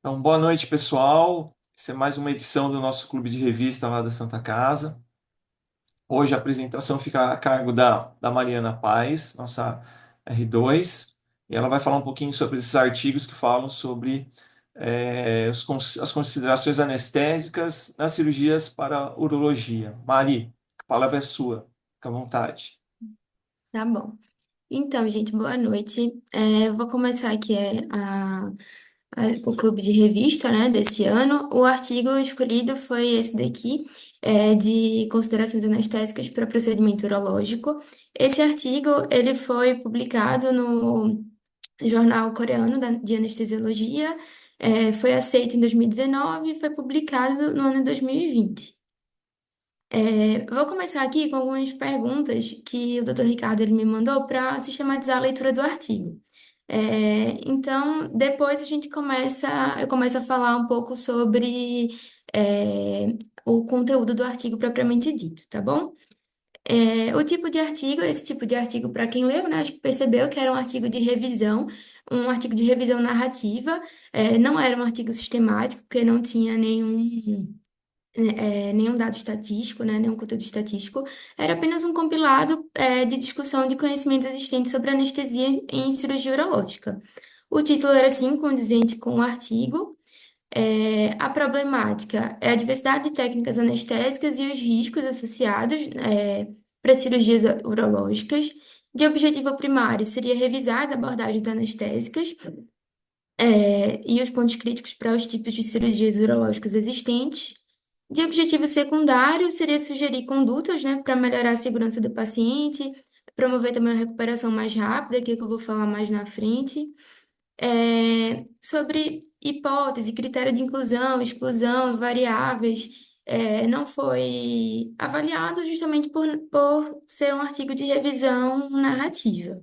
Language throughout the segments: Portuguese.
Então, boa noite, pessoal. Essa é mais uma edição do nosso clube de revista lá da Santa Casa. Hoje a apresentação fica a cargo da Mariana Paes, nossa R2, e ela vai falar um pouquinho sobre esses artigos que falam sobre as considerações anestésicas nas cirurgias para urologia. Mari, a palavra é sua. Fica à vontade. Tá bom. Então, gente, boa noite. Eu vou começar aqui o clube de revista, né, desse ano. O artigo escolhido foi esse daqui, de considerações anestésicas para procedimento urológico. Esse artigo, ele foi publicado no jornal coreano de anestesiologia, foi aceito em 2019 e foi publicado no ano de 2020. Eu vou começar aqui com algumas perguntas que o Dr. Ricardo ele me mandou para sistematizar a leitura do artigo. Então, depois eu começo a falar um pouco sobre é, o conteúdo do artigo propriamente dito, tá bom? O tipo de artigo, esse tipo de artigo, para quem leu, né, acho que percebeu que era um artigo de revisão narrativa, não era um artigo sistemático, porque não tinha nenhum dado estatístico, né, nenhum conteúdo estatístico, era apenas um compilado, de discussão de conhecimentos existentes sobre anestesia em cirurgia urológica. O título era, assim, condizente com o artigo. A problemática é a diversidade de técnicas anestésicas e os riscos associados, para cirurgias urológicas. De objetivo primário seria revisar as abordagens anestésicas, e os pontos críticos para os tipos de cirurgias urológicas existentes. De objetivo secundário, seria sugerir condutas, né, para melhorar a segurança do paciente, promover também uma recuperação mais rápida, que é o que eu vou falar mais na frente. Sobre hipótese, critério de inclusão, exclusão, variáveis, não foi avaliado justamente por ser um artigo de revisão narrativa.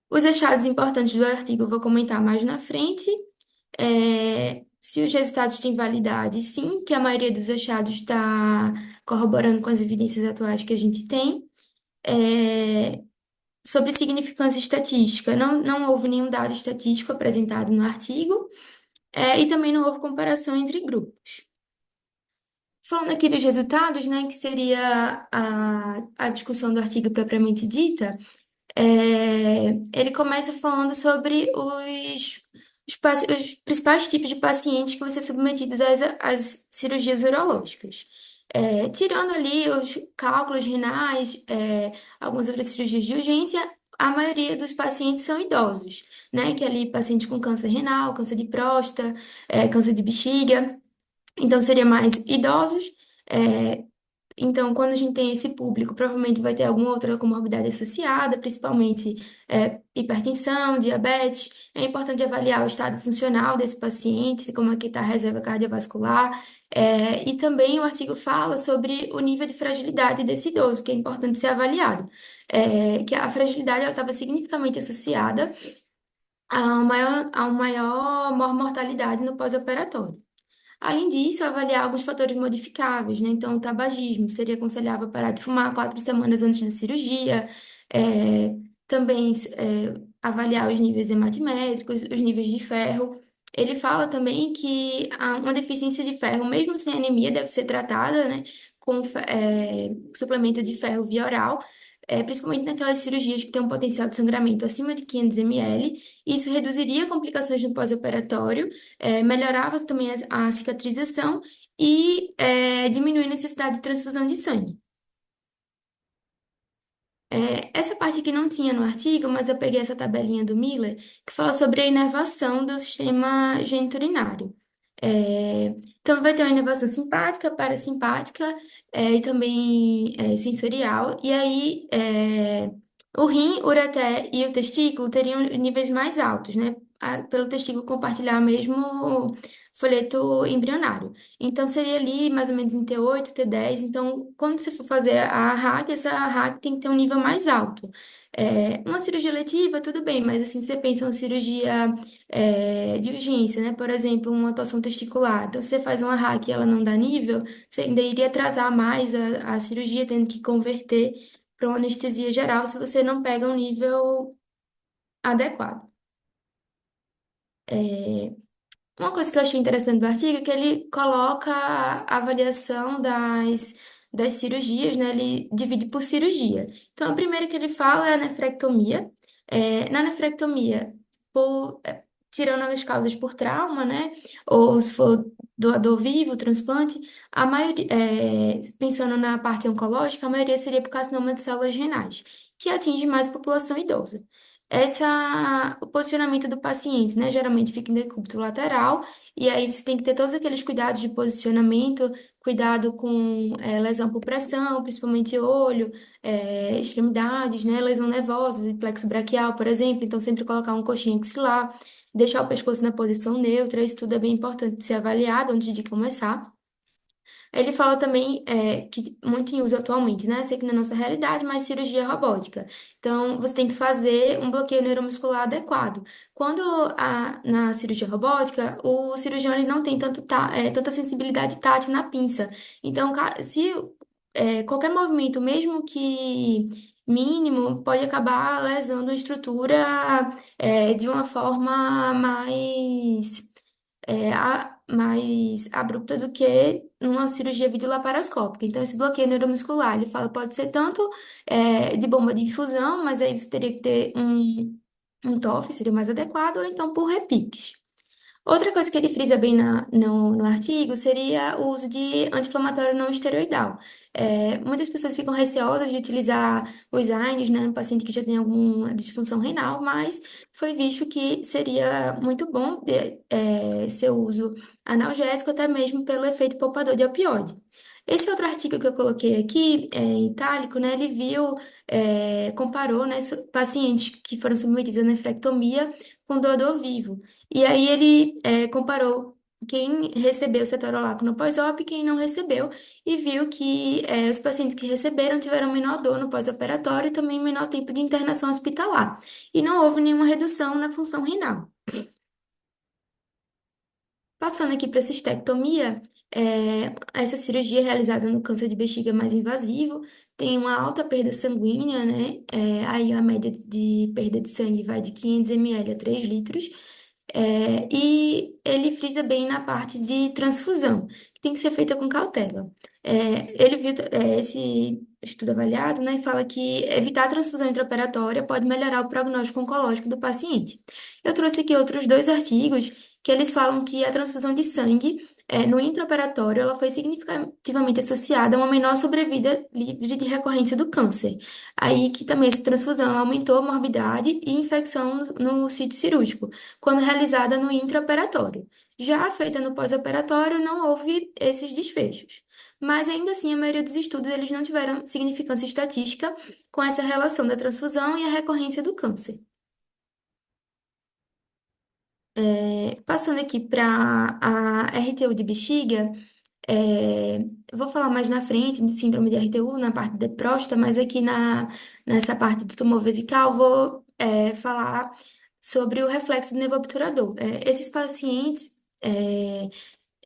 Os achados importantes do artigo eu vou comentar mais na frente. Se os resultados têm validade, sim, que a maioria dos achados está corroborando com as evidências atuais que a gente tem. É, Sobre significância estatística, não houve nenhum dado estatístico apresentado no artigo, e também não houve comparação entre grupos. Falando aqui dos resultados, né, que seria a discussão do artigo propriamente dita, ele começa falando sobre os principais tipos de pacientes que vão ser submetidos às cirurgias urológicas. Tirando ali os cálculos renais, algumas outras cirurgias de urgência, a maioria dos pacientes são idosos, né? Que é ali pacientes com câncer renal, câncer de próstata, câncer de bexiga. Então, seria mais idosos. é, então, quando a gente tem esse público, provavelmente vai ter alguma outra comorbidade associada, principalmente hipertensão, diabetes. É importante avaliar o estado funcional desse paciente, como é que está a reserva cardiovascular. E também o artigo fala sobre o nível de fragilidade desse idoso, que é importante ser avaliado. Que a fragilidade ela estava significativamente associada a uma maior mortalidade no pós-operatório. Além disso, avaliar alguns fatores modificáveis, né? Então, o tabagismo seria aconselhável parar de fumar 4 semanas antes da cirurgia. É, também avaliar os níveis hematimétricos, os níveis de ferro. Ele fala também que uma deficiência de ferro, mesmo sem anemia, deve ser tratada, né, com suplemento de ferro via oral, principalmente naquelas cirurgias que têm um potencial de sangramento acima de 500 ml. Isso reduziria complicações no pós-operatório, melhorava também a cicatrização e diminui a necessidade de transfusão de sangue. Essa parte aqui não tinha no artigo, mas eu peguei essa tabelinha do Miller, que fala sobre a inervação do sistema geniturinário. Então, vai ter uma inervação simpática, parasimpática, e também sensorial. E aí, o rim, o ureter e o testículo teriam níveis mais altos, né? Pelo testículo compartilhar o mesmo folheto embrionário. Então, seria ali mais ou menos em T8, T10. Então, quando você for fazer a RAC, essa RAC tem que ter um nível mais alto. Uma cirurgia letiva, tudo bem, mas assim, você pensa em uma cirurgia de urgência, né? Por exemplo, uma atuação testicular. Então, se você faz uma RAC e ela não dá nível, você ainda iria atrasar mais a cirurgia, tendo que converter para uma anestesia geral se você não pega um nível adequado. Uma coisa que eu achei interessante do artigo é que ele coloca a avaliação das cirurgias, né? Ele divide por cirurgia. Então, a primeira que ele fala é a nefrectomia. Na nefrectomia, tirando as causas por trauma, né? Ou se for doador vivo, transplante, a maioria, pensando na parte oncológica, a maioria seria por carcinoma de células renais, que atinge mais a população idosa. O posicionamento do paciente, né? Geralmente fica em decúbito lateral, e aí você tem que ter todos aqueles cuidados de posicionamento, cuidado com lesão por pressão, principalmente olho, extremidades, né? Lesão nervosa, plexo braquial, por exemplo. Então, sempre colocar um coxinha axilar, deixar o pescoço na posição neutra, isso tudo é bem importante de ser avaliado antes de começar. Ele fala também que muito em uso atualmente, né? Sei que na nossa realidade, mas cirurgia robótica. Então, você tem que fazer um bloqueio neuromuscular adequado. Quando na cirurgia robótica, o cirurgião ele não tem tanta sensibilidade tátil na pinça. Então, se qualquer movimento, mesmo que mínimo, pode acabar lesando a estrutura de uma forma mais abrupta do que numa cirurgia videolaparoscópica. Então, esse bloqueio neuromuscular, ele fala, pode ser tanto de bomba de infusão, mas aí você teria que ter um TOF, seria mais adequado, ou então por repiques. Outra coisa que ele frisa bem no artigo seria o uso de anti-inflamatório não esteroidal. Muitas pessoas ficam receosas de utilizar os AINES, né, no paciente que já tem alguma disfunção renal, mas foi visto que seria muito bom seu uso analgésico, até mesmo pelo efeito poupador de opioide. Esse outro artigo que eu coloquei aqui, em itálico, né, ele comparou, né, pacientes que foram submetidos à nefrectomia com doador vivo. E aí ele comparou quem recebeu cetorolaco no pós-op e quem não recebeu, e viu que os pacientes que receberam tiveram menor dor no pós-operatório e também menor tempo de internação hospitalar. E não houve nenhuma redução na função renal. Passando aqui para a cistectomia, essa cirurgia é realizada no câncer de bexiga mais invasivo, tem uma alta perda sanguínea, né? Aí a média de perda de sangue vai de 500 ml a 3 litros. E ele frisa bem na parte de transfusão, que tem que ser feita com cautela. Ele viu esse estudo avaliado, né, e fala que evitar a transfusão intraoperatória pode melhorar o prognóstico oncológico do paciente. Eu trouxe aqui outros dois artigos que eles falam que a transfusão de sangue no intraoperatório ela foi significativamente associada a uma menor sobrevida livre de recorrência do câncer. Aí que também essa transfusão aumentou a morbidade e infecção no sítio cirúrgico quando realizada no intraoperatório. Já feita no pós-operatório, não houve esses desfechos. Mas ainda assim, a maioria dos estudos eles não tiveram significância estatística com essa relação da transfusão e a recorrência do câncer. Passando aqui para a RTU de bexiga, eu vou falar mais na frente de síndrome de RTU, na parte de próstata, mas aqui nessa parte do tumor vesical, vou falar sobre o reflexo do nervo obturador. Esses pacientes,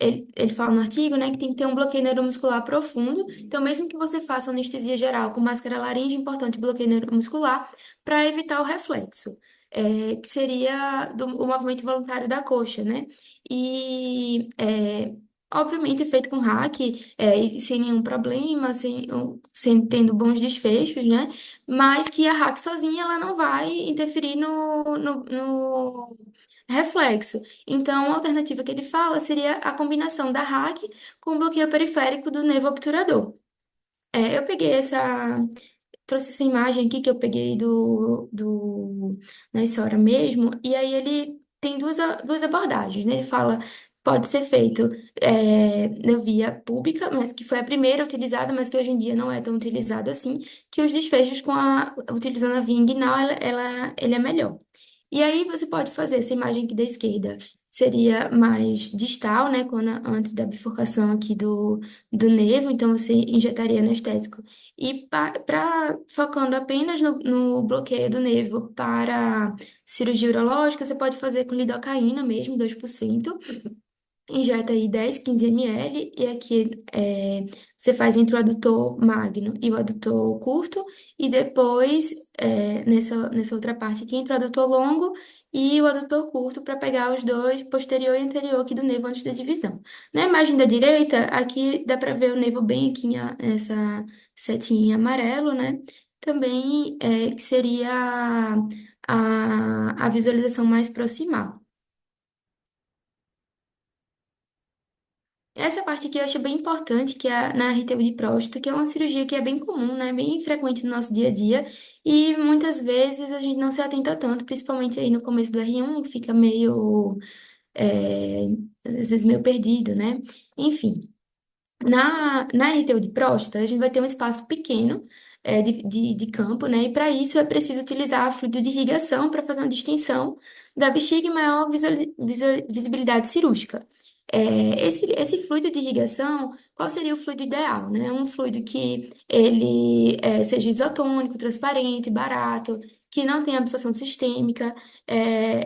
ele fala no artigo, né, que tem que ter um bloqueio neuromuscular profundo. Então, mesmo que você faça anestesia geral com máscara laríngea, é importante bloqueio neuromuscular para evitar o reflexo, que seria o movimento voluntário da coxa, né? E, obviamente, feito com hack, e sem nenhum problema, sem tendo bons desfechos, né? Mas que a hack sozinha, ela não vai interferir no reflexo. Então, a alternativa que ele fala seria a combinação da hack com o bloqueio periférico do nervo obturador. Eu peguei trouxe essa imagem aqui que eu peguei na história mesmo, e aí ele tem duas abordagens, né? Ele fala, pode ser feito na via pública, mas que foi a primeira utilizada, mas que hoje em dia não é tão utilizado assim, que os desfechos utilizando a via inguinal, ele é melhor. E aí você pode fazer essa imagem aqui da esquerda, seria mais distal, né, antes da bifurcação aqui do nervo, então você injetaria anestésico e focando apenas no bloqueio do nervo para cirurgia urológica, você pode fazer com lidocaína mesmo, 2%. Injeta aí 10, 15 ml, e aqui você faz entre o adutor magno e o adutor curto, e depois, nessa outra parte aqui, entre o adutor longo e o adutor curto para pegar os dois, posterior e anterior aqui do nervo antes da divisão. Na imagem da direita, aqui dá para ver o nervo bem aqui, nessa setinha em amarelo, né? Também que seria a visualização mais proximal. Essa parte aqui eu acho bem importante, que é na RTU de próstata, que é uma cirurgia que é bem comum, né? Bem frequente no nosso dia a dia. E muitas vezes a gente não se atenta tanto, principalmente aí no começo do R1, que fica meio, é, às vezes meio perdido, né? Enfim. Na RTU de próstata, a gente vai ter um espaço pequeno de campo, né? E para isso é preciso utilizar fluido de irrigação para fazer uma distensão da bexiga e maior visibilidade cirúrgica. Esse fluido de irrigação, qual seria o fluido ideal, né? Um fluido que ele seja isotônico, transparente, barato, que não tenha absorção sistêmica.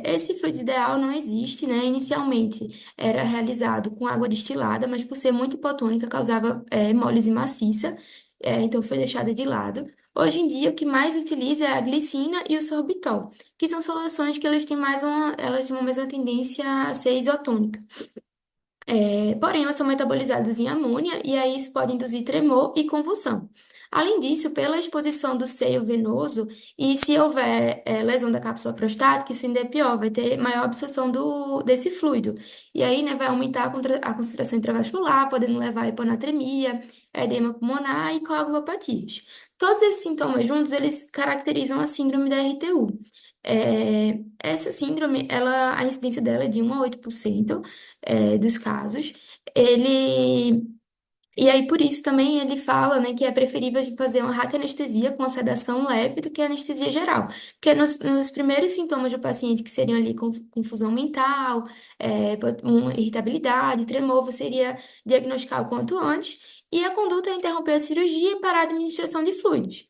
Esse fluido ideal não existe, né? Inicialmente era realizado com água destilada, mas por ser muito hipotônica, causava hemólise maciça, então foi deixada de lado. Hoje em dia, o que mais utiliza é a glicina e o sorbitol, que são soluções que elas têm uma mesma tendência a ser isotônica. Porém, elas são metabolizadas em amônia e aí isso pode induzir tremor e convulsão. Além disso, pela exposição do seio venoso, e se houver lesão da cápsula prostática, isso ainda é pior, vai ter maior absorção desse fluido. E aí, né, vai aumentar a concentração intravascular, podendo levar a hiponatremia, edema pulmonar e coagulopatias. Todos esses sintomas juntos, eles caracterizam a síndrome da RTU. Essa síndrome, a incidência dela é de 1 a 8% dos casos. Ele e aí, por isso, também ele fala, né, que é preferível a gente fazer uma raquianestesia com a sedação leve do que a anestesia geral. Porque nos primeiros sintomas do paciente, que seriam ali confusão mental, irritabilidade, tremor, você iria diagnosticar o quanto antes. E a conduta é interromper a cirurgia e parar a administração de fluidos.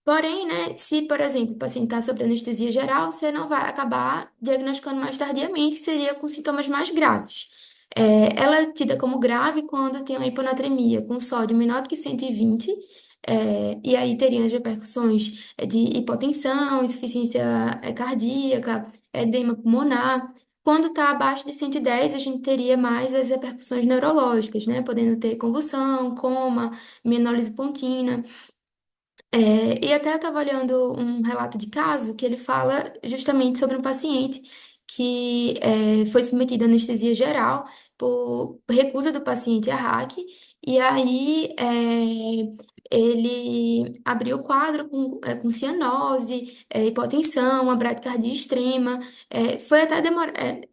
Porém, né, se, por exemplo, o paciente está sob anestesia geral, você não vai acabar diagnosticando mais tardiamente, que seria com sintomas mais graves. Ela é tida como grave quando tem uma hiponatremia com sódio menor do que 120, e aí teria as repercussões de hipotensão, insuficiência cardíaca, edema pulmonar. Quando está abaixo de 110, a gente teria mais as repercussões neurológicas, né, podendo ter convulsão, coma, menólise pontina. E até eu estava olhando um relato de caso que ele fala justamente sobre um paciente que foi submetido à anestesia geral por recusa do paciente a RAC, e aí ele abriu o quadro com cianose, hipotensão, uma bradicardia extrema, foi até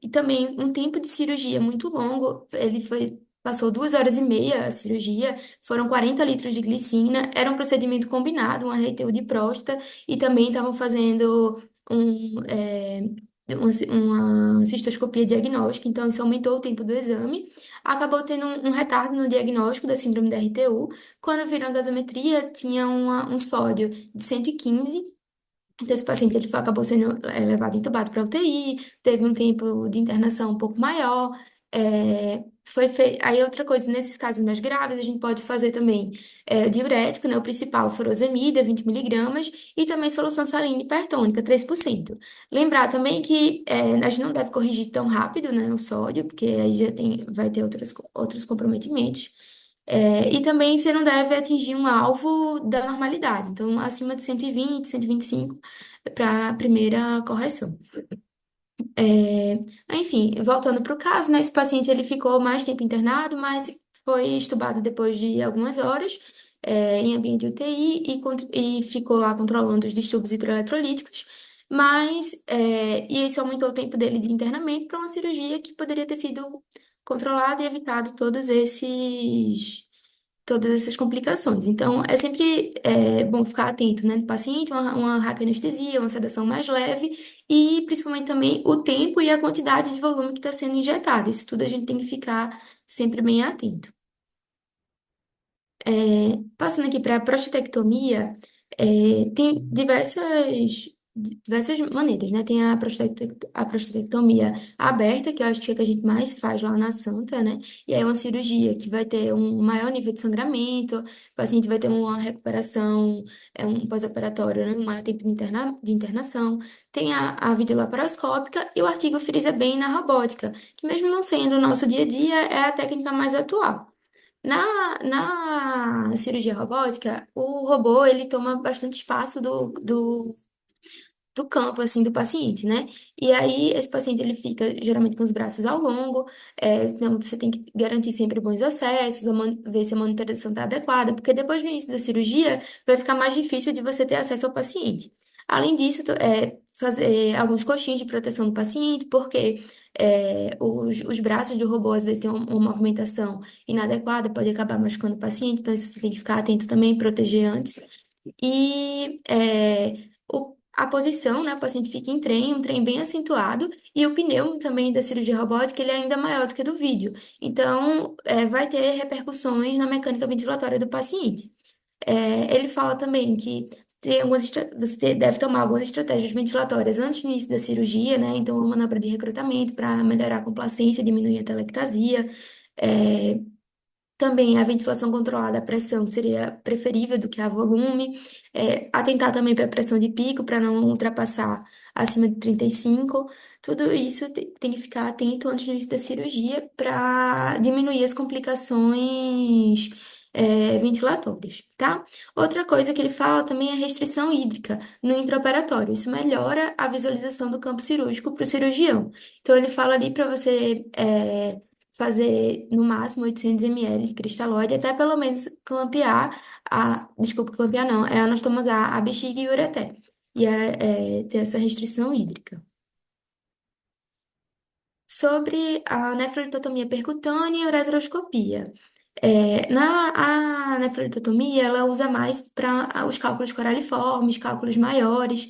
e também um tempo de cirurgia muito longo, Passou 2 horas e meia a cirurgia, foram 40 litros de glicina, era um procedimento combinado, um arreteio de próstata, e também estavam fazendo uma cistoscopia diagnóstica, então isso aumentou o tempo do exame. Acabou tendo um retardo no diagnóstico da síndrome da RTU. Quando viram a gasometria, tinha um sódio de 115. Então, esse paciente acabou sendo levado entubado para UTI, teve um tempo de internação um pouco maior. Aí, outra coisa, nesses casos mais graves, a gente pode fazer também diurético, né? O principal, furosemida, 20 miligramas, e também solução salina hipertônica, 3%. Lembrar também que a gente não deve corrigir tão rápido, né, o sódio, porque aí vai ter outros comprometimentos. E também você não deve atingir um alvo da normalidade. Então, acima de 120, 125 para a primeira correção. Enfim, voltando para o caso, né? Esse paciente ele ficou mais tempo internado, mas foi estubado depois de algumas horas, em ambiente de UTI e ficou lá controlando os distúrbios hidroeletrolíticos. E isso aumentou o tempo dele de internamento para uma cirurgia que poderia ter sido controlada e evitado todas essas complicações. Então, é sempre bom ficar atento, né, no paciente, uma raquianestesia, uma sedação mais leve e, principalmente, também o tempo e a quantidade de volume que está sendo injetado. Isso tudo a gente tem que ficar sempre bem atento. Passando aqui para a prostatectomia, tem de diversas maneiras, né? Tem a prostatectomia aberta, que eu acho que é a que a gente mais faz lá na Santa, né? E aí é uma cirurgia que vai ter um maior nível de sangramento, o paciente vai ter uma recuperação, um pós-operatório, né? Um maior tempo de internação. Tem a videolaparoscópica e o artigo frisa bem na robótica, que mesmo não sendo o nosso dia a dia, é a técnica mais atual. Na cirurgia robótica, o robô ele toma bastante espaço do campo assim do paciente, né? E aí esse paciente ele fica geralmente com os braços ao longo, então você tem que garantir sempre bons acessos, ver se a monitoração está adequada, porque depois do início da cirurgia vai ficar mais difícil de você ter acesso ao paciente. Além disso, fazer alguns coxins de proteção do paciente, porque os braços do robô às vezes têm uma movimentação inadequada, pode acabar machucando o paciente, então isso você tem que ficar atento também, proteger antes. E a posição, né? O paciente fica em trem, um trem bem acentuado, e o pneu também da cirurgia robótica, ele é ainda maior do que do vídeo. Então, vai ter repercussões na mecânica ventilatória do paciente. Ele fala também que você deve tomar algumas estratégias ventilatórias antes do início da cirurgia, né? Então, uma manobra de recrutamento para melhorar a complacência, diminuir a telectasia. É, Também a ventilação controlada, a pressão seria preferível do que a volume. Atentar também para a pressão de pico, para não ultrapassar acima de 35. Tudo isso tem que ficar atento antes do início da cirurgia para diminuir as complicações, ventilatórias, tá? Outra coisa que ele fala também é restrição hídrica no intraoperatório. Isso melhora a visualização do campo cirúrgico para o cirurgião. Então, ele fala ali para você. Fazer no máximo 800 ml de cristalóide, até pelo menos clampear desculpa, clampear não, é anastomosar a bexiga e o ureter. E ter essa restrição hídrica. Sobre a nefrolitotomia percutânea e ureteroscopia. A nefrolitotomia, ela usa mais para os cálculos coraliformes, cálculos maiores.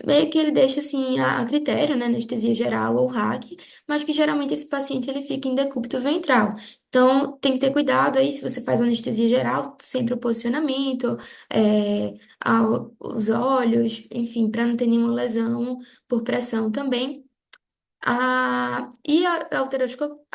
Meio que ele deixa assim a critério, né, anestesia geral ou RAC, mas que geralmente esse paciente ele fica em decúbito ventral. Então, tem que ter cuidado aí se você faz anestesia geral, sempre o posicionamento, os olhos, enfim, para não ter nenhuma lesão por pressão também. A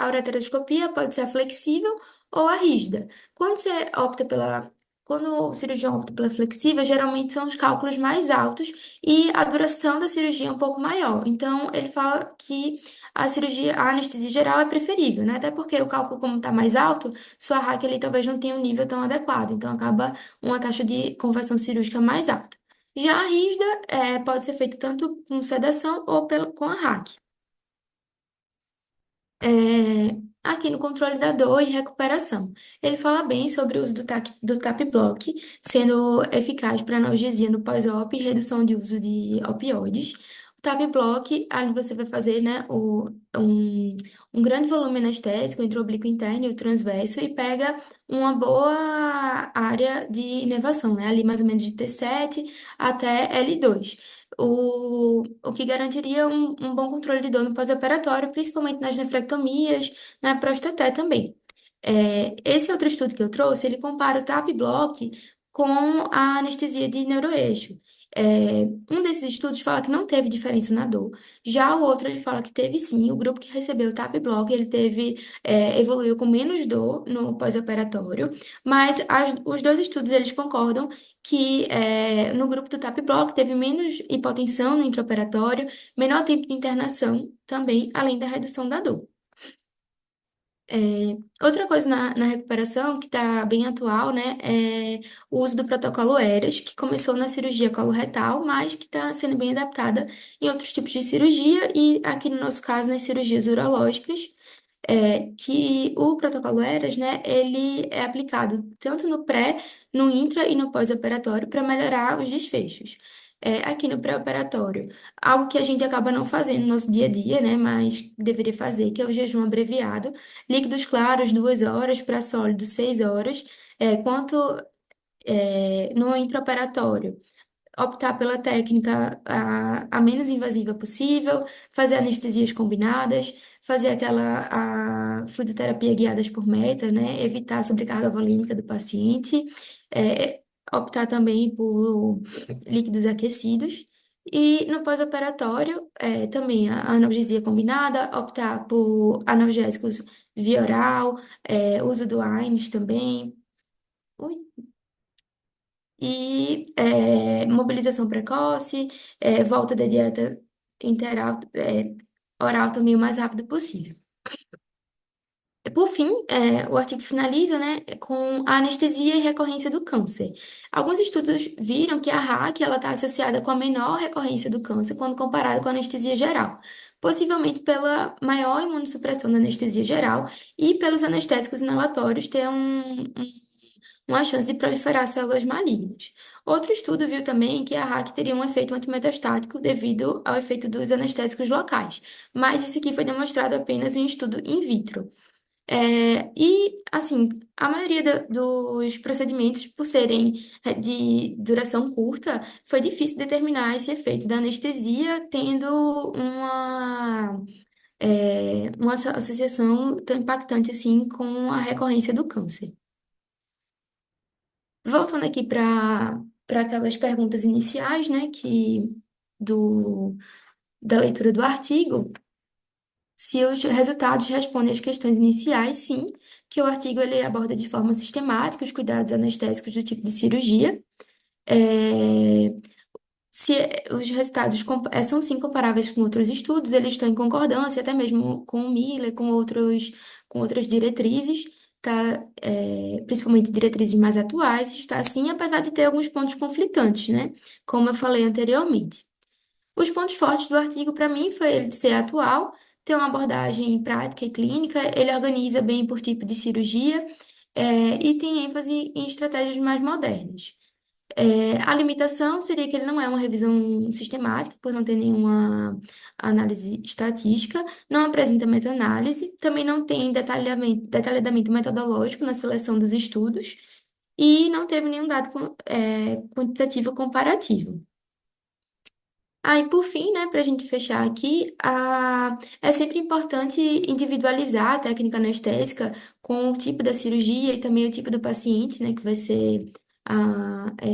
ureteroscopia pode ser a flexível ou a rígida. Quando você opta pela, Quando o cirurgião opta pela flexível, geralmente são os cálculos mais altos e a duração da cirurgia é um pouco maior. Então, ele fala que a anestesia geral é preferível, né? Até porque o cálculo, como está mais alto, sua RAC ali talvez não tenha um nível tão adequado. Então, acaba uma taxa de conversão cirúrgica mais alta. Já a rígida, pode ser feita tanto com sedação ou com a RAC. Aqui no controle da dor e recuperação. Ele fala bem sobre o uso do TAP Block, sendo eficaz para analgesia no pós-op e redução de uso de opioides. O TAP Block, ali você vai fazer, né, um grande volume anestésico entre o oblíquo interno e o transverso e pega uma boa área de inervação, né, ali mais ou menos de T7 até L2 o que garantiria um bom controle de dor no pós-operatório, principalmente nas nefrectomias, na prostaté também. Esse outro estudo que eu trouxe, ele compara o TAP Block com a anestesia de neuroeixo. Um desses estudos fala que não teve diferença na dor. Já o outro, ele fala que teve sim. O grupo que recebeu o TAP Block, ele evoluiu com menos dor no pós-operatório. Mas os dois estudos, eles concordam que no grupo do TAP Block teve menos hipotensão no intraoperatório, menor tempo de internação também, além da redução da dor. Outra coisa na recuperação que está bem atual, né, é o uso do protocolo ERAS, que começou na cirurgia coloretal, mas que está sendo bem adaptada em outros tipos de cirurgia e aqui no nosso caso nas cirurgias urológicas, que o protocolo ERAS, né, ele é aplicado tanto no pré, no intra e no pós-operatório para melhorar os desfechos. Aqui no pré-operatório, algo que a gente acaba não fazendo no nosso dia a dia, né, mas deveria fazer, que é o jejum abreviado, líquidos claros 2 horas para sólidos 6 horas, quanto no intraoperatório optar pela técnica a menos invasiva possível, fazer anestesias combinadas, fazer aquela a fluidoterapia guiadas por meta, né? Evitar a sobrecarga volêmica do paciente. optar também por líquidos aquecidos. E no pós-operatório, também a analgesia combinada, optar por analgésicos via oral, uso do AINES também. Ui. E mobilização precoce, volta da dieta interal, oral também o mais rápido possível. Por fim, o artigo finaliza, né, com a anestesia e recorrência do câncer. Alguns estudos viram que a RAC ela está associada com a menor recorrência do câncer quando comparada com a anestesia geral, possivelmente pela maior imunossupressão da anestesia geral e pelos anestésicos inalatórios ter uma chance de proliferar células malignas. Outro estudo viu também que a RAC teria um efeito antimetastático devido ao efeito dos anestésicos locais, mas isso aqui foi demonstrado apenas em estudo in vitro. Assim, a maioria dos procedimentos, por serem de duração curta, foi difícil determinar esse efeito da anestesia, tendo uma associação tão impactante assim com a recorrência do câncer. Voltando aqui para aquelas perguntas iniciais, né, do, da leitura do artigo. Se os resultados respondem às questões iniciais, sim, que o artigo ele aborda de forma sistemática os cuidados anestésicos do tipo de cirurgia. É, se os resultados são sim comparáveis com outros estudos, eles estão em concordância, até mesmo com o Miller, com outras diretrizes, tá? Principalmente diretrizes mais atuais, está assim, apesar de ter alguns pontos conflitantes, né? Como eu falei anteriormente. Os pontos fortes do artigo, para mim, foi ele ser atual, ter uma abordagem prática e clínica, ele organiza bem por tipo de cirurgia, e tem ênfase em estratégias mais modernas. A limitação seria que ele não é uma revisão sistemática, por não ter nenhuma análise estatística, não apresenta meta-análise, também não tem detalhamento metodológico na seleção dos estudos e não teve nenhum dado quantitativo comparativo. Aí, por fim, né, para a gente fechar aqui, é sempre importante individualizar a técnica anestésica com o tipo da cirurgia e também o tipo do paciente, né, que vai ser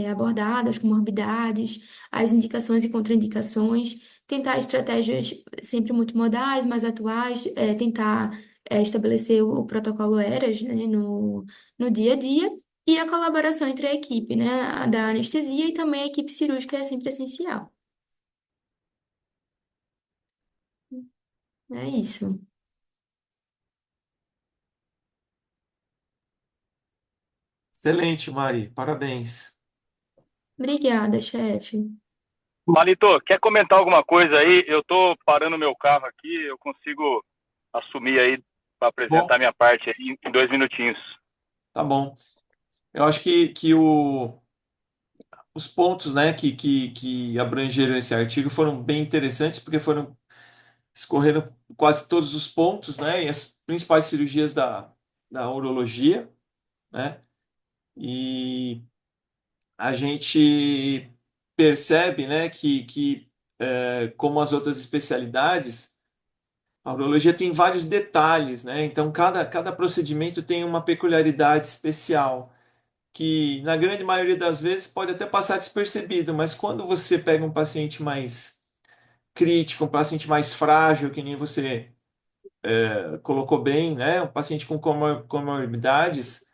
abordado, as comorbidades, as indicações e contraindicações, tentar estratégias sempre muito modais, mais atuais, tentar estabelecer o protocolo ERAS, né, no dia a dia, e a colaboração entre a equipe, né, a da anestesia e também a equipe cirúrgica é sempre essencial. É isso. Excelente, Mari. Parabéns. Obrigada, chefe. Marito, quer comentar alguma coisa aí? Eu tô parando meu carro aqui, eu consigo assumir aí para Bom, apresentar minha parte aí em 2 minutinhos. tá bom. Eu acho que os pontos, né, que abrangeram esse artigo foram bem interessantes, porque foram escorreram quase todos os pontos, né, e as principais cirurgias da urologia, né, e a gente percebe, né, como as outras especialidades, a urologia tem vários detalhes, né, então cada procedimento tem uma peculiaridade especial, que na grande maioria das vezes pode até passar despercebido, mas quando você pega um paciente mais crítico, um paciente mais frágil, que nem você colocou bem, né? Um paciente com comorbidades,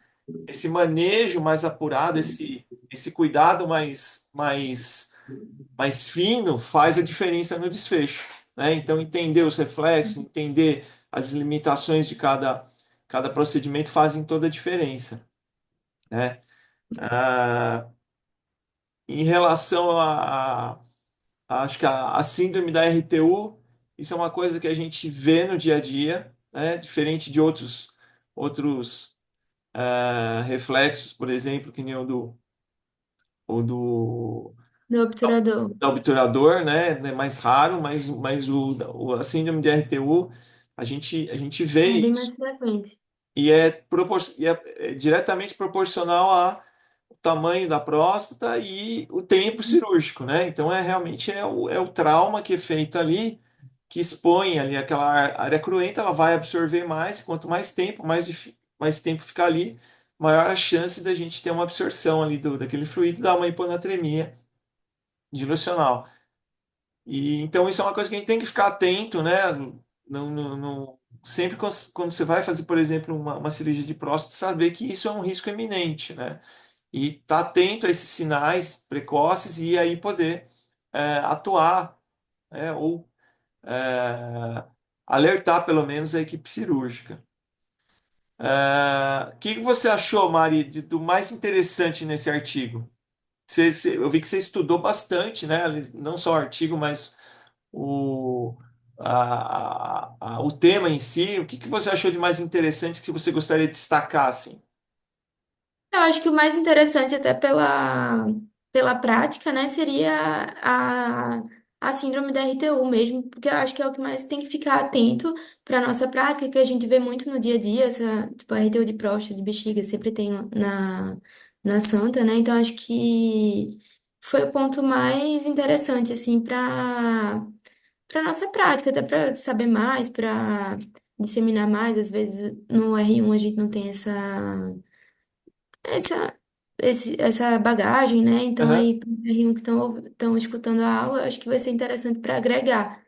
esse manejo mais apurado, esse cuidado mais fino faz a diferença no desfecho, né? Então, entender os reflexos, entender as limitações de cada procedimento fazem toda a diferença, né? Ah, em relação acho que a síndrome da RTU, isso é uma coisa que a gente vê no dia a dia, né? Diferente de outros reflexos, por exemplo, que nem o do Do obturador. da obturador, né? É mais raro, mas a síndrome de RTU, a gente vê É bem isso mais frequente. e é diretamente proporcional ao tamanho da próstata e o tempo cirúrgico, né? Então, realmente é o trauma que é feito ali, que expõe ali aquela área cruenta, ela vai absorver mais, quanto mais tempo, mais tempo ficar ali, maior a chance da gente ter uma absorção ali daquele fluido, dar uma hiponatremia dilucional. E então isso é uma coisa que a gente tem que ficar atento, né? Sempre quando você vai fazer, por exemplo, uma cirurgia de próstata, saber que isso é um risco eminente, né? E estar atento a esses sinais precoces e aí poder atuar, ou alertar pelo menos a equipe cirúrgica. O que você achou, Mari, do mais interessante nesse artigo? Eu vi que você estudou bastante, né? Não só o artigo, mas o, o tema em si. O que você achou de mais interessante que você gostaria de destacar, assim? Eu acho que o mais interessante, até pela prática, né, seria a síndrome da RTU mesmo, porque eu acho que é o que mais tem que ficar atento para a nossa prática, que a gente vê muito no dia a dia, essa, tipo, a RTU de próstata, de bexiga, sempre tem na Santa, né? Então, acho que foi o ponto mais interessante, assim, para nossa prática, até para saber mais, para disseminar mais. Às vezes, no R1 a gente não tem essa, essa bagagem, né? Então, Aham. aí, para que estão escutando a aula, acho que vai ser interessante para agregar.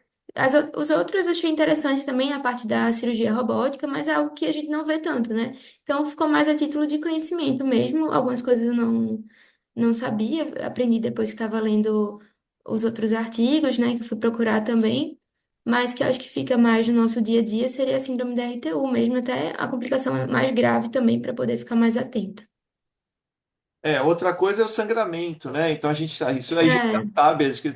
Os outros eu achei interessante também a parte da cirurgia robótica, mas é algo que a gente não vê tanto, né? Então, ficou mais a título de conhecimento mesmo. Algumas coisas eu não sabia, aprendi depois que estava lendo os outros artigos, né? Que eu fui procurar também. Mas que eu acho que fica mais no nosso dia a dia seria a síndrome da RTU, mesmo até a complicação mais grave também, para poder ficar mais atento. Outra coisa é o sangramento, né? Então isso aí a gente já É, sabe, acho que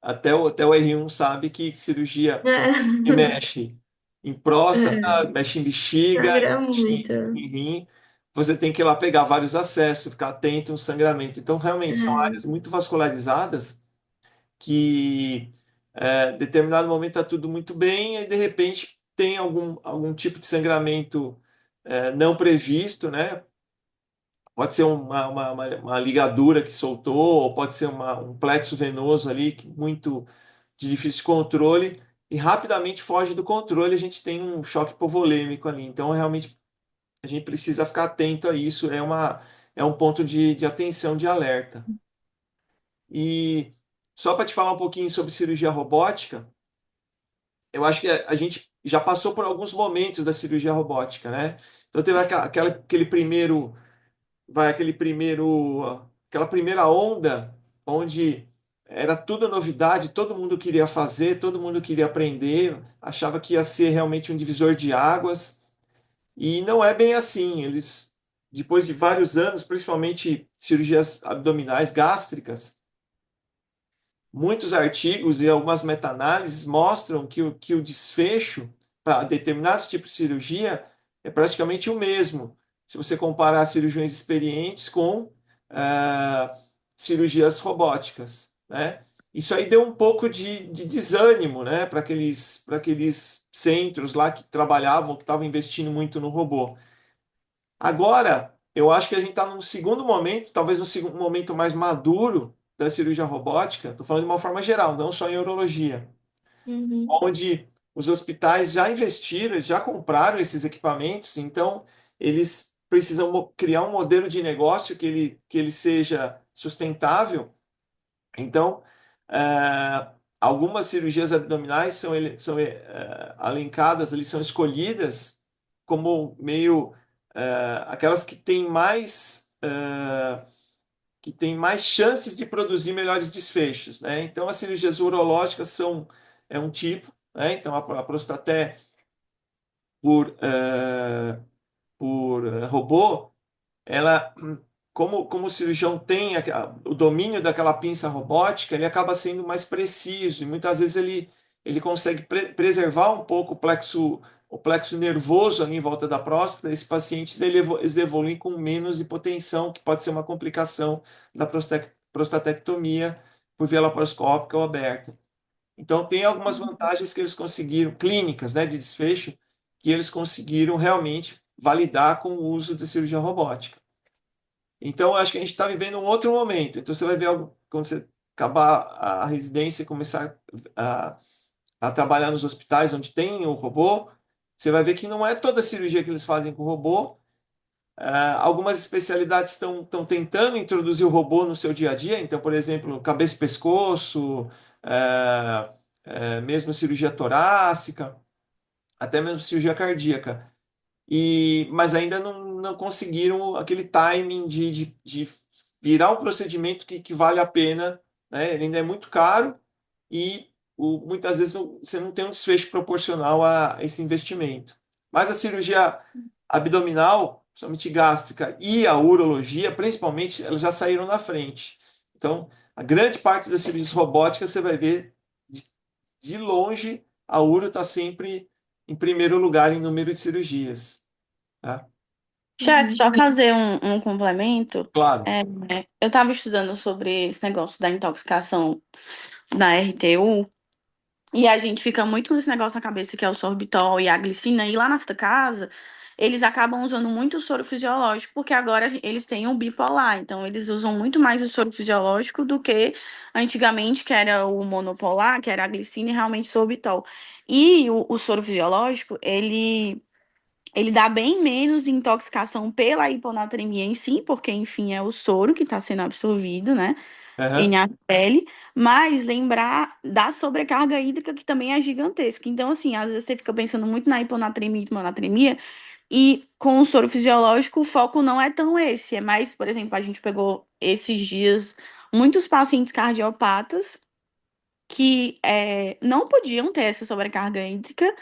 até o R1 sabe que cirurgia é, que mexe em próstata, é, mexe em bexiga, sangra mexe muito. em rim, você tem que ir lá pegar vários acessos, ficar atento no sangramento. Então, realmente, são É, áreas muito vascularizadas que determinado momento está tudo muito bem, e de repente tem algum tipo de sangramento não previsto, né? Pode ser uma ligadura que soltou, ou pode ser um plexo venoso ali, muito de difícil controle, e rapidamente foge do controle, a gente tem um choque hipovolêmico ali. Então, realmente, a gente precisa ficar atento a isso, é um ponto de atenção, de alerta. E só para te falar um pouquinho sobre cirurgia robótica, eu acho que a gente já passou por alguns momentos da cirurgia robótica, né? Então, teve aquele primeiro aquela primeira onda onde era tudo novidade, todo mundo queria fazer, todo mundo queria aprender, achava que ia ser realmente um divisor de águas, e não é bem assim. Eles, depois de vários anos, principalmente cirurgias abdominais gástricas, muitos artigos e algumas meta-análises mostram que o desfecho para determinados tipos de cirurgia é praticamente o mesmo. Se você comparar cirurgiões experientes com ah, cirurgias robóticas, né? Isso aí deu um pouco de desânimo, né, para aqueles centros lá que trabalhavam, que estavam investindo muito no robô. Agora, eu acho que a gente está num segundo momento, talvez um segundo momento mais maduro da cirurgia robótica. Estou falando de uma forma geral, não só em urologia, uhum, onde os hospitais já investiram, já compraram esses equipamentos, então eles precisam criar um modelo de negócio que ele seja sustentável. Então, algumas cirurgias abdominais são alencadas, eles são escolhidas como meio aquelas que têm mais chances de produzir melhores desfechos, né? Então, as cirurgias urológicas é um tipo, né? Então, a prostaté por, robô, ela, como o cirurgião tem o domínio daquela pinça robótica, ele acaba sendo mais preciso, e muitas vezes ele consegue preservar um pouco o plexo nervoso ali em volta da próstata. Esses pacientes eles evoluem com menos hipotensão, que pode ser uma complicação da prostatectomia por via laparoscópica ou aberta. Então, tem algumas vantagens que eles conseguiram, clínicas, né, de desfecho, que eles conseguiram realmente validar com o uso da cirurgia robótica. Então, eu acho que a gente está vivendo um outro momento. Então, você vai ver algo, quando você acabar a residência e começar a, a trabalhar nos hospitais onde tem o robô, você vai ver que não é toda cirurgia que eles fazem com o robô, Algumas especialidades estão tentando introduzir o robô no seu dia a dia, então, por exemplo, cabeça e pescoço, é, mesmo cirurgia torácica, até mesmo cirurgia cardíaca. Mas ainda não conseguiram aquele timing de virar um procedimento que vale a pena, né? Ele ainda é muito caro e muitas vezes você não tem um desfecho proporcional a esse investimento. Mas a cirurgia abdominal, somente gástrica, e a urologia, principalmente, elas já saíram na frente. Então, a grande parte das cirurgias robóticas você vai ver de longe, a uro está sempre em primeiro lugar em número de cirurgias. Tá? Chefe, Uhum. só fazer um complemento. Claro. É, eu estava estudando sobre esse negócio da intoxicação na RTU e a gente fica muito com esse negócio na cabeça que é o sorbitol e a glicina. E lá nessa casa, eles acabam usando muito o soro fisiológico, porque agora eles têm o bipolar. Então, eles usam muito mais o soro fisiológico do que antigamente, que era o monopolar, que era a glicina e realmente o sorbitol. E o soro fisiológico, ele dá bem menos intoxicação pela hiponatremia em si, porque, enfim, é o soro que está sendo absorvido, né, Uhum. em a pele, mas lembrar da sobrecarga hídrica, que também é gigantesca. Então, assim, às vezes você fica pensando muito na hiponatremia e hiponatremia, e com o soro fisiológico, o foco não é tão esse. É mais, por exemplo, a gente pegou esses dias muitos pacientes cardiopatas que não podiam ter essa sobrecarga hídrica,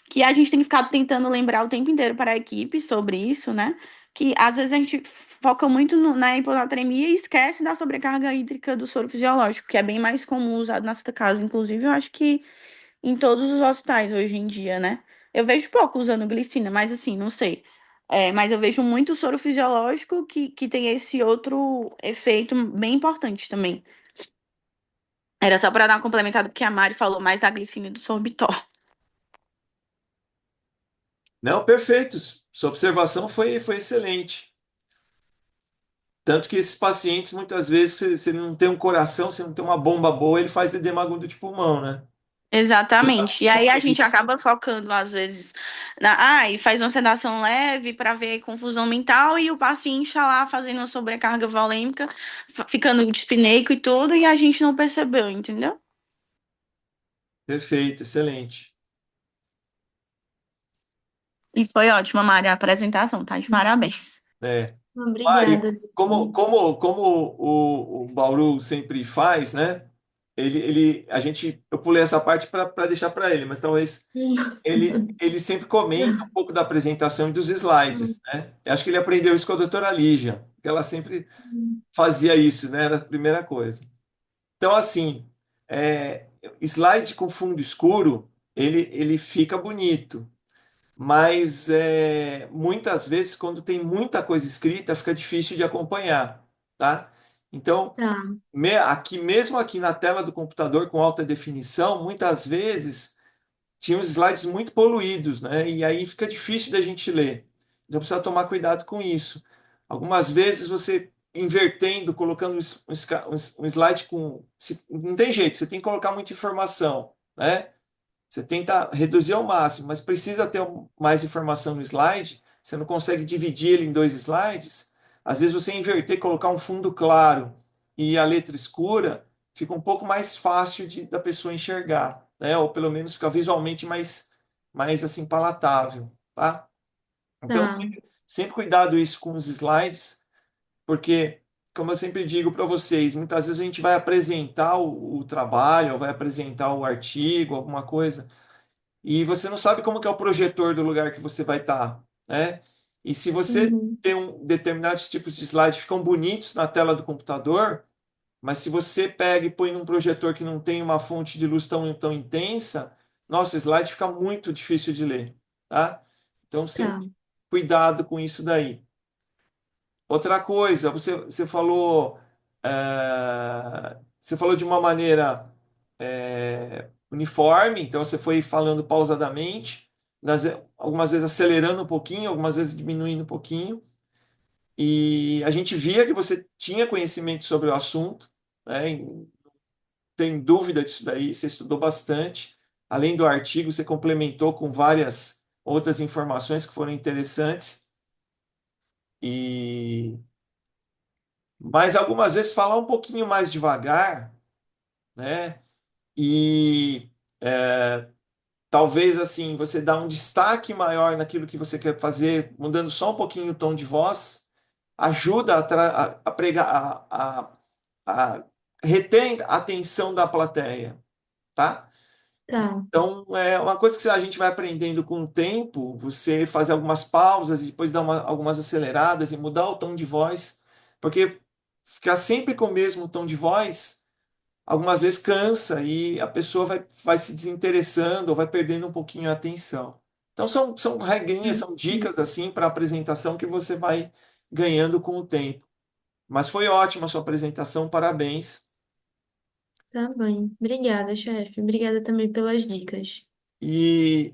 que a gente tem que ficar tentando lembrar o tempo inteiro para a equipe sobre isso, né? Que às vezes a gente foca muito na hiponatremia e esquece da sobrecarga hídrica do soro fisiológico, que é bem mais comum usado nessa casa. Inclusive, eu acho que em todos os hospitais hoje em dia, né? Eu vejo pouco usando glicina, mas assim, não sei. Mas eu vejo muito soro fisiológico que tem esse outro efeito bem importante também. Era só para dar uma complementada, porque a Mari falou mais da glicina e do sorbitol. Não, perfeito. Sua observação foi excelente. Tanto que esses pacientes, muitas vezes, se ele não tem um coração, se não tem uma bomba boa, ele faz edema agudo de pulmão, né? Exatamente. E aí a gente Isso. acaba focando, às vezes, e faz uma sedação leve para ver confusão mental, e o paciente está lá fazendo uma sobrecarga volêmica, ficando dispneico e tudo, e a gente não percebeu, entendeu? Perfeito, excelente. E foi ótima, Mari, a apresentação, tá? De parabéns. É. Mari, Obrigada. como o Bauru sempre faz, né? Eu pulei essa parte para deixar para ele, mas talvez ele sempre comenta um pouco da apresentação e dos slides, né? Eu acho que ele aprendeu isso com a doutora Lígia, que ela sempre fazia isso, né? Era a primeira coisa. Então, assim, slide com fundo escuro, ele fica bonito, mas muitas vezes, quando tem muita coisa escrita, fica difícil de acompanhar, tá? Então, Tá, mesmo aqui na tela do computador com alta definição, muitas vezes tinha os slides muito poluídos, né? E aí fica difícil da gente ler. Então precisa tomar cuidado com isso. Algumas vezes você invertendo, colocando um slide com. Não tem jeito, você tem que colocar muita informação, né? Você tenta reduzir ao máximo, mas precisa ter mais informação no slide. Você não consegue dividir ele em dois slides. Às vezes você inverter, colocar um fundo claro e a letra escura, fica um pouco mais fácil da pessoa enxergar, né? Ou pelo menos fica visualmente mais assim palatável, tá? Então, tá. sempre cuidado isso com os slides, porque, como eu sempre digo para vocês, muitas vezes a gente vai apresentar o trabalho, ou vai apresentar o artigo, alguma coisa, e você não sabe como que é o projetor do lugar que você vai estar, né? E se você Uhum. tem determinados tipos de slides que ficam bonitos na tela do computador, mas se você pega e põe num projetor que não tem uma fonte de luz tão intensa, nossa, o slide fica muito difícil de ler, tá? Então, sempre Tá. cuidado com isso daí. Outra coisa, você falou de uma maneira uniforme, então você foi falando pausadamente, algumas vezes acelerando um pouquinho, algumas vezes diminuindo um pouquinho, e a gente via que você tinha conhecimento sobre o assunto, né? Tem dúvida disso daí, você estudou bastante. Além do artigo, você complementou com várias outras informações que foram interessantes. E mas algumas vezes falar um pouquinho mais devagar, né? E talvez assim você dá um destaque maior naquilo que você quer fazer, mudando só um pouquinho o tom de voz, ajuda a pregar, a retém a atenção da plateia, tá? Tá. Então, é uma coisa que a gente vai aprendendo com o tempo, você fazer algumas pausas e depois dar algumas aceleradas e mudar o tom de voz, porque ficar sempre com o mesmo tom de voz, algumas vezes cansa e a pessoa vai se desinteressando ou vai perdendo um pouquinho a atenção. Então, são regrinhas, são dicas assim para apresentação que você vai ganhando com o tempo. Mas foi ótima a sua apresentação, parabéns. Tá bem. Obrigada, chefe. Obrigada também pelas dicas. E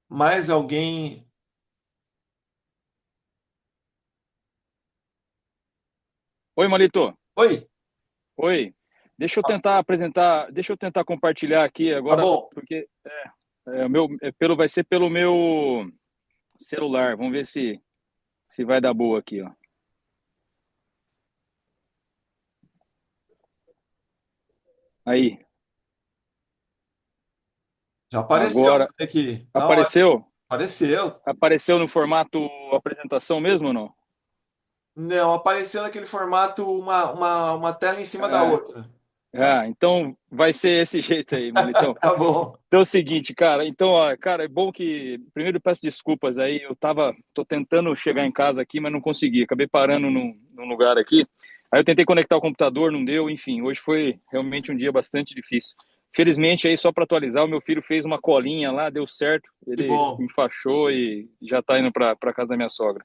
mais alguém? Oi, Malito. Oi, Oi. Deixa eu tentar compartilhar aqui tá agora, bom. porque vai ser pelo meu celular. Vamos ver se vai dar boa aqui, ó. Já apareceu Agora aqui. Tá ótimo. apareceu? Apareceu. Apareceu no formato apresentação mesmo ou não? Não, apareceu naquele formato uma tela em cima da É. outra. Mas Então vai ser esse jeito aí, Malitão. tá bom. Então é o seguinte, cara, então, ó, cara, é bom que, primeiro eu peço desculpas aí, tô tentando chegar em casa aqui, mas não consegui, acabei parando num lugar aqui, aí eu tentei conectar o computador, não deu, enfim, hoje foi realmente um dia bastante difícil. Felizmente aí, só para atualizar, o meu filho fez uma colinha lá, deu certo, Que ele bom. enfaixou e já tá indo para casa da minha sogra.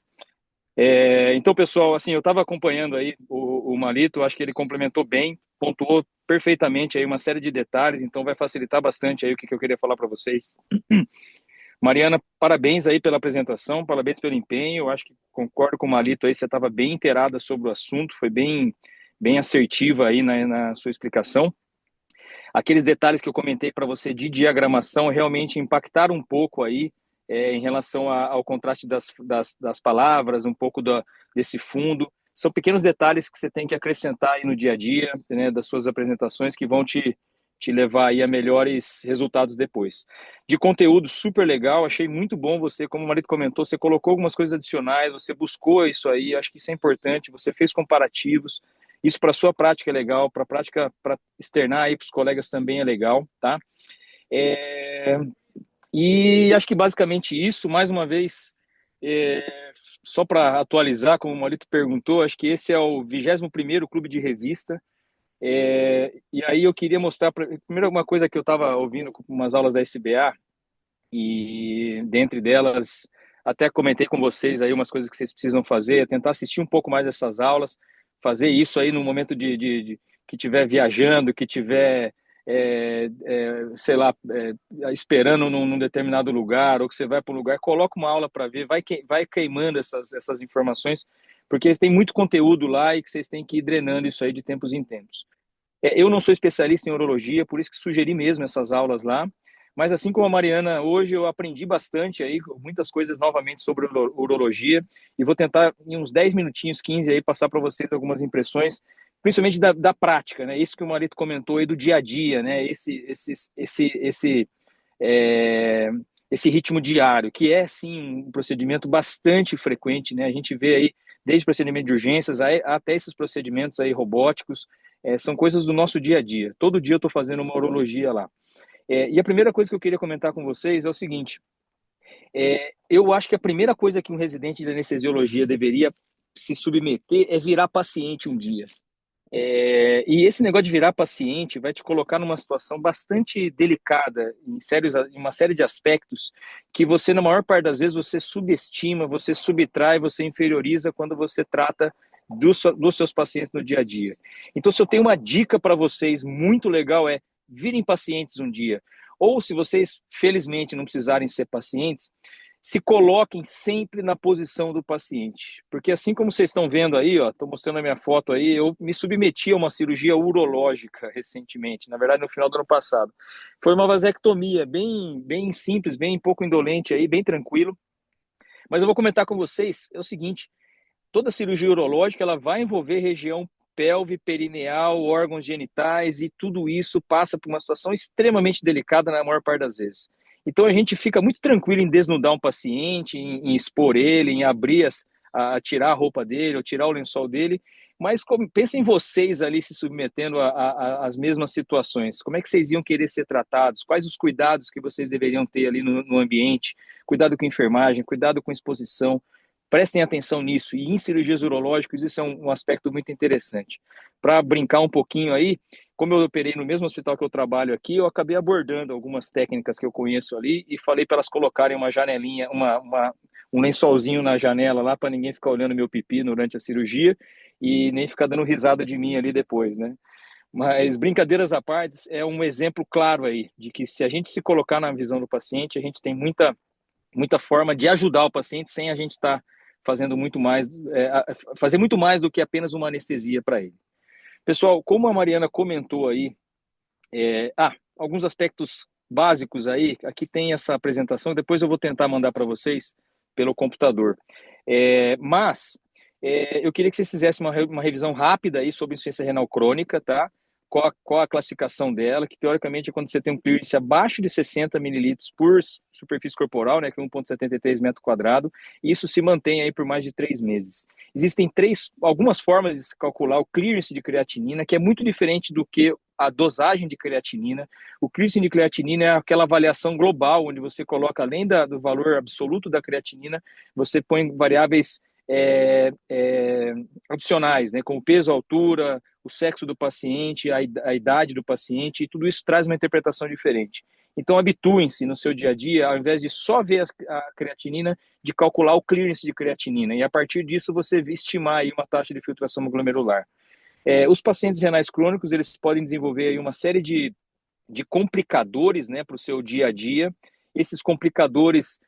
Então, pessoal, assim, eu estava acompanhando aí o Malito, acho que ele complementou bem, pontuou perfeitamente aí uma série de detalhes, então vai facilitar bastante aí o que eu queria falar para vocês. Mariana, parabéns aí pela apresentação, parabéns pelo empenho, eu acho que concordo com o Malito aí, você estava bem inteirada sobre o assunto, foi bem assertiva aí na sua explicação. Aqueles detalhes que eu comentei para você de diagramação realmente impactaram um pouco aí em relação ao contraste das palavras, um pouco desse fundo. São pequenos detalhes que você tem que acrescentar aí no dia a dia, né, das suas apresentações que vão te levar aí a melhores resultados depois. De conteúdo super legal, achei muito bom você, como o marido comentou, você colocou algumas coisas adicionais, você buscou isso aí, acho que isso é importante, você fez comparativos, isso para sua prática é legal, para a prática, para externar aí para os colegas também é legal, tá? É, e acho que basicamente isso, mais uma vez, só para atualizar, como o Maurito perguntou, acho que esse é o 21º Clube de Revista, e aí eu queria mostrar, primeiro uma coisa que eu estava ouvindo com umas aulas da SBA, e dentre delas, até comentei com vocês aí umas coisas que vocês precisam fazer, tentar assistir um pouco mais essas aulas, fazer isso aí no momento de que estiver viajando, que estiver, sei lá, esperando num determinado lugar, ou que você vai para um lugar, coloca uma aula para ver, vai queimando essas informações, porque tem muito conteúdo lá e que vocês têm que ir drenando isso aí de tempos em tempos. Eu não sou especialista em urologia, por isso que sugeri mesmo essas aulas lá. Mas assim como a Mariana, hoje eu aprendi bastante aí, muitas coisas novamente sobre urologia, e vou tentar em uns 10 minutinhos, 15 aí, passar para vocês algumas impressões, principalmente da prática, né? Isso que o Marito comentou aí do dia a dia, né? É, esse ritmo diário, que é sim um procedimento bastante frequente, né? A gente vê aí desde procedimento de urgências até esses procedimentos aí robóticos, são coisas do nosso dia a dia. Todo dia eu estou fazendo uma urologia lá. E a primeira coisa que eu queria comentar com vocês é o seguinte: eu acho que a primeira coisa que um residente de anestesiologia deveria se submeter é virar paciente um dia. E esse negócio de virar paciente vai te colocar numa situação bastante delicada, em uma série de aspectos, que você, na maior parte das vezes, você subestima, você subtrai, você inferioriza quando você trata dos seus pacientes no dia a dia. Então, se eu tenho uma dica para vocês muito legal, virem pacientes um dia. Ou se vocês, felizmente, não precisarem ser pacientes, se coloquem sempre na posição do paciente. Porque assim como vocês estão vendo aí, ó, estou mostrando a minha foto aí, eu me submeti a uma cirurgia urológica recentemente, na verdade no final do ano passado. Foi uma vasectomia bem simples, bem pouco indolente aí, bem tranquilo. Mas eu vou comentar com vocês, é o seguinte, toda cirurgia urológica ela vai envolver região pelve, perineal, órgãos genitais, e tudo isso passa por uma situação extremamente delicada na maior parte das vezes. Então a gente fica muito tranquilo em desnudar um paciente, em expor ele, em abrir, tirar a roupa dele, ou tirar o lençol dele, mas pensem vocês ali se submetendo às mesmas situações. Como é que vocês iam querer ser tratados? Quais os cuidados que vocês deveriam ter ali no ambiente? Cuidado com enfermagem, cuidado com exposição. Prestem atenção nisso. E em cirurgias urológicas, isso é um aspecto muito interessante. Para brincar um pouquinho aí, como eu operei no mesmo hospital que eu trabalho aqui, eu acabei abordando algumas técnicas que eu conheço ali e falei para elas colocarem uma janelinha, um lençolzinho na janela lá para ninguém ficar olhando meu pipi durante a cirurgia e nem ficar dando risada de mim ali depois, né? Mas brincadeiras à parte, é um exemplo claro aí de que se a gente se colocar na visão do paciente, a gente tem muita forma de ajudar o paciente sem a gente estar fazendo muito mais, fazer muito mais do que apenas uma anestesia para ele. Pessoal, como a Mariana comentou aí, alguns aspectos básicos aí, aqui tem essa apresentação, depois eu vou tentar mandar para vocês pelo computador. Mas eu queria que vocês fizessem uma revisão rápida aí sobre insuficiência renal crônica, tá? Qual a classificação dela, que teoricamente é quando você tem um clearance abaixo de 60 mililitros por superfície corporal, né, que é 1,73 metro quadrado, e isso se mantém aí por mais de 3 meses. Existem algumas formas de se calcular o clearance de creatinina, que é muito diferente do que a dosagem de creatinina. O clearance de creatinina é aquela avaliação global, onde você coloca, além do valor absoluto da creatinina, você põe variáveis adicionais, né, como peso, altura, o sexo do paciente, a idade do paciente, e tudo isso traz uma interpretação diferente. Então, habituem-se no seu dia a dia, ao invés de só ver a creatinina, de calcular o clearance de creatinina, e a partir disso você estimar aí uma taxa de filtração glomerular. Os pacientes renais crônicos, eles podem desenvolver aí uma série de complicadores, né, para o seu dia a dia. Esses complicadores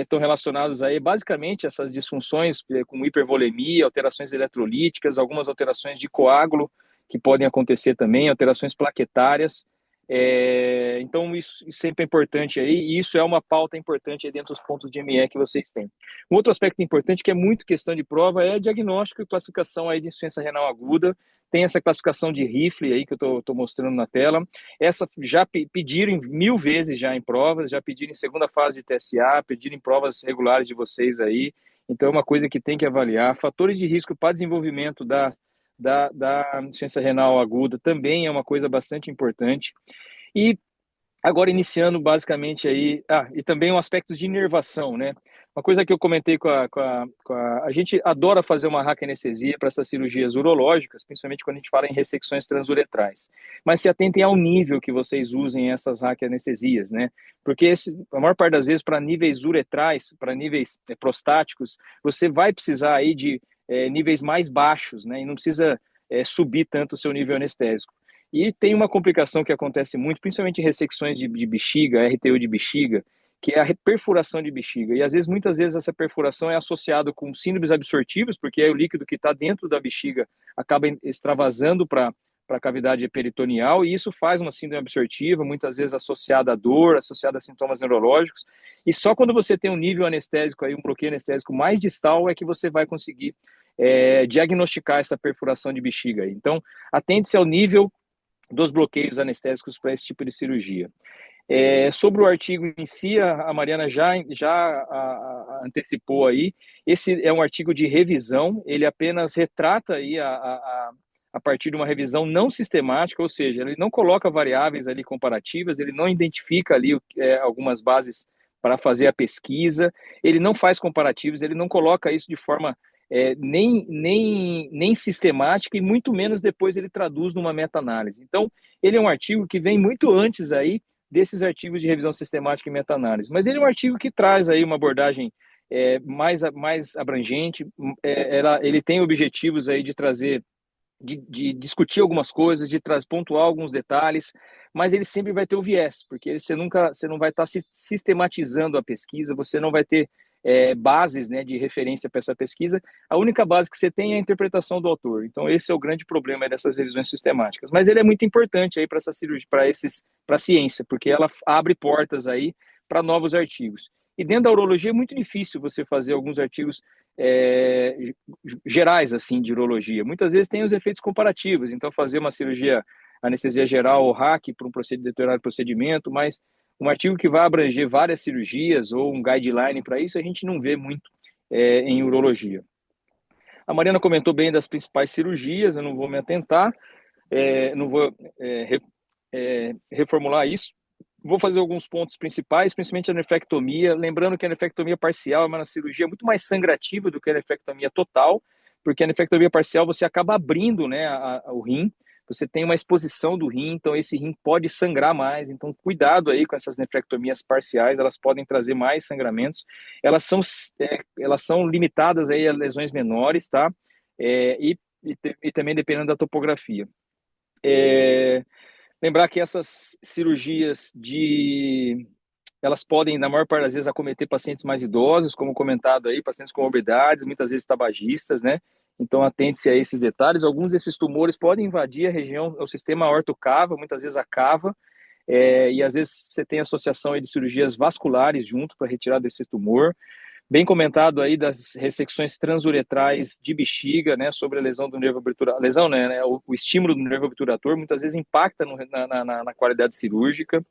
estão relacionados aí basicamente a essas disfunções como hipervolemia, alterações eletrolíticas, algumas alterações de coágulo que podem acontecer também, alterações plaquetárias. Então isso sempre é importante aí, e isso é uma pauta importante aí dentro dos pontos de ME que vocês têm. Um outro aspecto importante, que é muito questão de prova, é diagnóstico e classificação aí de insuficiência renal aguda. Tem essa classificação de Rifle aí que eu estou mostrando na tela. Essa já pediram 1000 vezes já em provas, já pediram em segunda fase de TSA, pediram em provas regulares de vocês aí. Então é uma coisa que tem que avaliar. Fatores de risco para desenvolvimento da insuficiência renal aguda também é uma coisa bastante importante. E agora iniciando basicamente aí, e também um aspecto de inervação, né? Uma coisa que eu comentei a gente adora fazer uma raquianestesia para essas cirurgias urológicas, principalmente quando a gente fala em ressecções transuretrais. Mas se atentem ao nível que vocês usem essas raquianestesias, né? Porque a maior parte das vezes, para níveis uretrais, para níveis prostáticos, você vai precisar aí de níveis mais baixos, né? E não precisa subir tanto o seu nível anestésico. E tem uma complicação que acontece muito, principalmente em ressecções de bexiga, RTU de bexiga, que é a perfuração de bexiga. E muitas vezes essa perfuração é associada com síndromes absortivas, porque aí o líquido que está dentro da bexiga acaba extravasando para a cavidade peritoneal, e isso faz uma síndrome absortiva, muitas vezes associada à dor, associada a sintomas neurológicos. E só quando você tem um nível anestésico, aí, um bloqueio anestésico mais distal, é que você vai conseguir diagnosticar essa perfuração de bexiga. Então, atente-se ao nível dos bloqueios anestésicos para esse tipo de cirurgia. Sobre o artigo em si, a Mariana já antecipou aí. Esse é um artigo de revisão, ele apenas retrata aí a partir de uma revisão não sistemática, ou seja, ele não coloca variáveis ali comparativas, ele não identifica ali algumas bases para fazer a pesquisa, ele não faz comparativos, ele não coloca isso de forma nem sistemática, e muito menos depois ele traduz numa meta-análise. Então, ele é um artigo que vem muito antes aí desses artigos de revisão sistemática e meta-análise. Mas ele é um artigo que traz aí uma abordagem mais abrangente, ele tem objetivos aí de trazer, de discutir algumas coisas, de pontuar alguns detalhes, mas ele sempre vai ter o viés, porque você não vai estar sistematizando a pesquisa, você não vai ter bases, né, de referência para essa pesquisa. A única base que você tem é a interpretação do autor. Então esse é o grande problema dessas revisões sistemáticas. Mas ele é muito importante aí para essa cirurgia, para a ciência, porque ela abre portas aí para novos artigos. E dentro da urologia é muito difícil você fazer alguns artigos gerais assim de urologia. Muitas vezes tem os efeitos comparativos, então fazer uma cirurgia anestesia geral ou hack para um determinado procedimento, mas um artigo que vai abranger várias cirurgias ou um guideline para isso a gente não vê muito em urologia. A Mariana comentou bem das principais cirurgias, eu não vou me atentar, não vou reformular isso. Vou fazer alguns pontos principais, principalmente a nefrectomia, lembrando que a nefrectomia parcial é uma cirurgia muito mais sangrativa do que a nefrectomia total, porque a nefrectomia parcial você acaba abrindo, né, o rim, você tem uma exposição do rim, então esse rim pode sangrar mais, então cuidado aí com essas nefrectomias parciais, elas podem trazer mais sangramentos, elas são limitadas aí a lesões menores, tá? E também dependendo da topografia. Lembrar que essas cirurgias elas podem, na maior parte das vezes, acometer pacientes mais idosos, como comentado aí, pacientes com obesidades, muitas vezes tabagistas, né? Então, atente-se a esses detalhes. Alguns desses tumores podem invadir a região, o sistema aorto-cava, muitas vezes a cava, e às vezes você tem associação aí de cirurgias vasculares junto para retirar desse tumor. Bem comentado aí das ressecções transuretrais de bexiga, né, sobre a lesão do nervo obturador, lesão, né, o estímulo do nervo obturador, muitas vezes impacta na qualidade cirúrgica.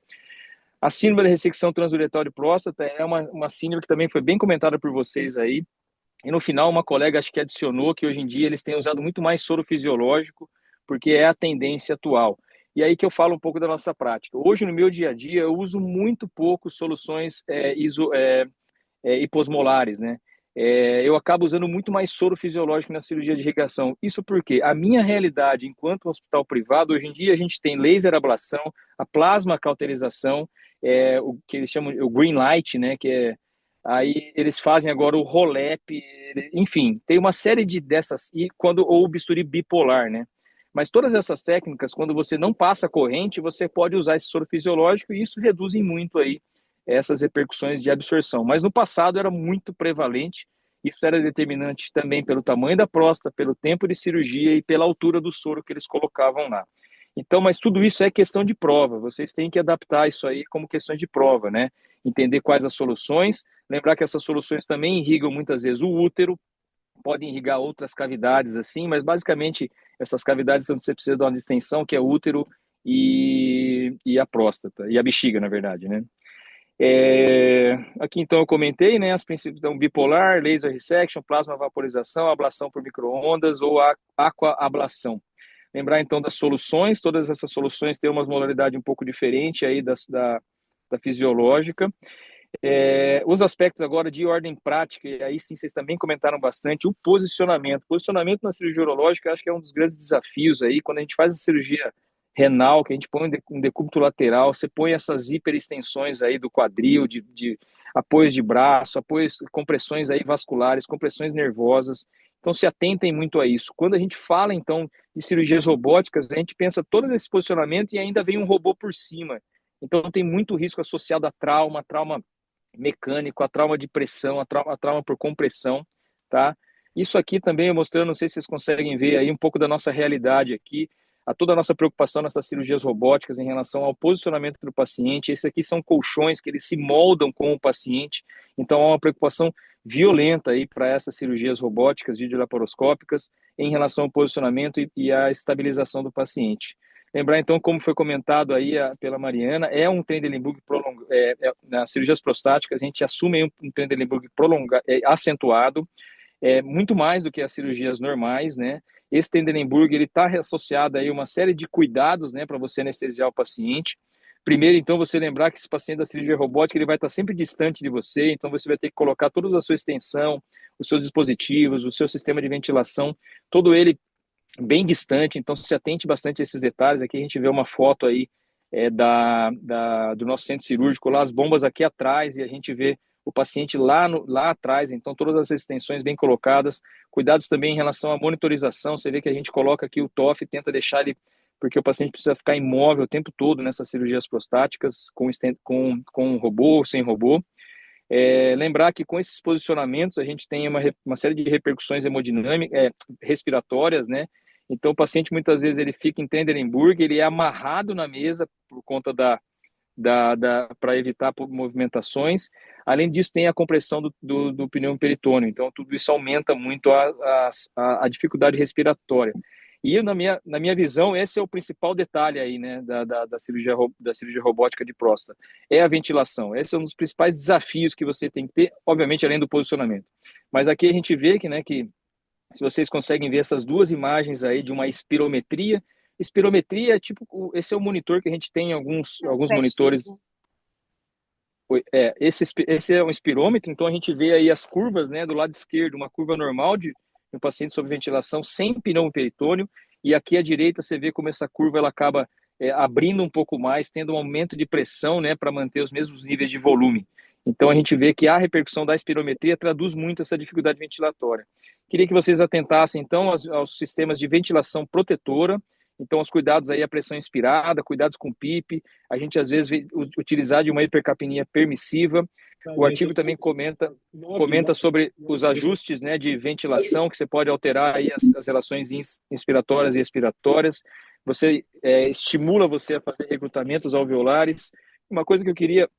A síndrome da ressecção transuretral de próstata é uma síndrome que também foi bem comentada por vocês aí, e no final uma colega acho que adicionou que hoje em dia eles têm usado muito mais soro fisiológico, porque é a tendência atual. E aí que eu falo um pouco da nossa prática. Hoje no meu dia a dia eu uso muito pouco soluções hiposmolares, né? Eu acabo usando muito mais soro fisiológico na cirurgia de irrigação. Isso porque a minha realidade enquanto hospital privado, hoje em dia a gente tem laser ablação, a plasma cauterização, o que eles chamam o green light, né? Aí eles fazem agora o ROLEP, enfim, tem uma série dessas, ou o bisturi bipolar, né? Mas todas essas técnicas, quando você não passa corrente, você pode usar esse soro fisiológico e isso reduz muito aí essas repercussões de absorção. Mas no passado era muito prevalente, isso era determinante também pelo tamanho da próstata, pelo tempo de cirurgia e pela altura do soro que eles colocavam lá. Então, mas tudo isso é questão de prova, vocês têm que adaptar isso aí como questões de prova, né? Entender quais as soluções, lembrar que essas soluções também irrigam muitas vezes o útero, podem irrigar outras cavidades assim, mas basicamente essas cavidades onde você precisa de uma distensão, que é o útero e a próstata, e a bexiga, na verdade, né? Aqui então eu comentei, né, as princípios então, bipolar, laser resection, plasma vaporização, ablação por micro-ondas ou aquaablação. Lembrar então das soluções, todas essas soluções têm uma modalidade um pouco diferente aí da fisiológica. Os aspectos agora de ordem prática, e aí sim vocês também comentaram bastante, o posicionamento. Posicionamento na cirurgia urológica acho que é um dos grandes desafios aí, quando a gente faz a cirurgia renal, que a gente põe um decúbito lateral, você põe essas hiperextensões aí do quadril, de apoios de braço, compressões aí vasculares, compressões nervosas. Então se atentem muito a isso. Quando a gente fala então de cirurgias robóticas, a gente pensa todo esse posicionamento e ainda vem um robô por cima. Então tem muito risco associado a trauma mecânico, a trauma de pressão, a trauma por compressão, tá? Isso aqui também eu mostrando, não sei se vocês conseguem ver aí um pouco da nossa realidade aqui, a toda a nossa preocupação nessas cirurgias robóticas em relação ao posicionamento do paciente. Esses aqui são colchões que eles se moldam com o paciente, então há uma preocupação violenta aí para essas cirurgias robóticas, videolaparoscópicas, em relação ao posicionamento e à estabilização do paciente. Lembrar então, como foi comentado aí pela Mariana, é um Trendelenburg prolongado, nas cirurgias prostáticas a gente assume um Trendelenburg prolongado, acentuado, muito mais do que as cirurgias normais, né? Esse Trendelenburg, ele está associado aí a uma série de cuidados, né, para você anestesiar o paciente. Primeiro, então, você lembrar que esse paciente da cirurgia robótica, ele vai estar sempre distante de você, então você vai ter que colocar toda a sua extensão, os seus dispositivos, o seu sistema de ventilação, todo ele bem distante, então se atente bastante a esses detalhes. Aqui a gente vê uma foto aí do nosso centro cirúrgico, lá as bombas aqui atrás, e a gente vê o paciente lá atrás, então todas as extensões bem colocadas, cuidados também em relação à monitorização, você vê que a gente coloca aqui o TOF, tenta deixar ele, porque o paciente precisa ficar imóvel o tempo todo nessas cirurgias prostáticas, com robô, sem robô. Lembrar que com esses posicionamentos a gente tem uma série de repercussões hemodinâmicas, respiratórias, né? Então o paciente muitas vezes ele fica em Trendelenburg, ele é amarrado na mesa por conta para evitar movimentações. Além disso, tem a compressão do pneu peritônio. Então, tudo isso aumenta muito a dificuldade respiratória. E na minha visão, esse é o principal detalhe aí, né, da cirurgia robótica de próstata. É a ventilação. Esse é um dos principais desafios que você tem que ter, obviamente, além do posicionamento. Mas aqui a gente vê que, né, que se vocês conseguem ver essas duas imagens aí de uma espirometria. Espirometria é tipo, esse é o monitor que a gente tem em alguns monitores. Esse é um espirômetro, então a gente vê aí as curvas, né, do lado esquerdo, uma curva normal de um paciente sob ventilação sem pneu peritônio, e aqui à direita você vê como essa curva ela acaba abrindo um pouco mais, tendo um aumento de pressão, né, para manter os mesmos níveis de volume. Então a gente vê que a repercussão da espirometria traduz muito essa dificuldade ventilatória. Queria que vocês atentassem então aos sistemas de ventilação protetora. Então, os cuidados aí, a pressão inspirada, cuidados com PIP, a gente às vezes utilizar de uma hipercapnia permissiva. O artigo também comenta sobre os ajustes, né, de ventilação, que você pode alterar aí as relações inspiratórias e expiratórias. Você estimula você a fazer recrutamentos alveolares. Uma coisa que eu queria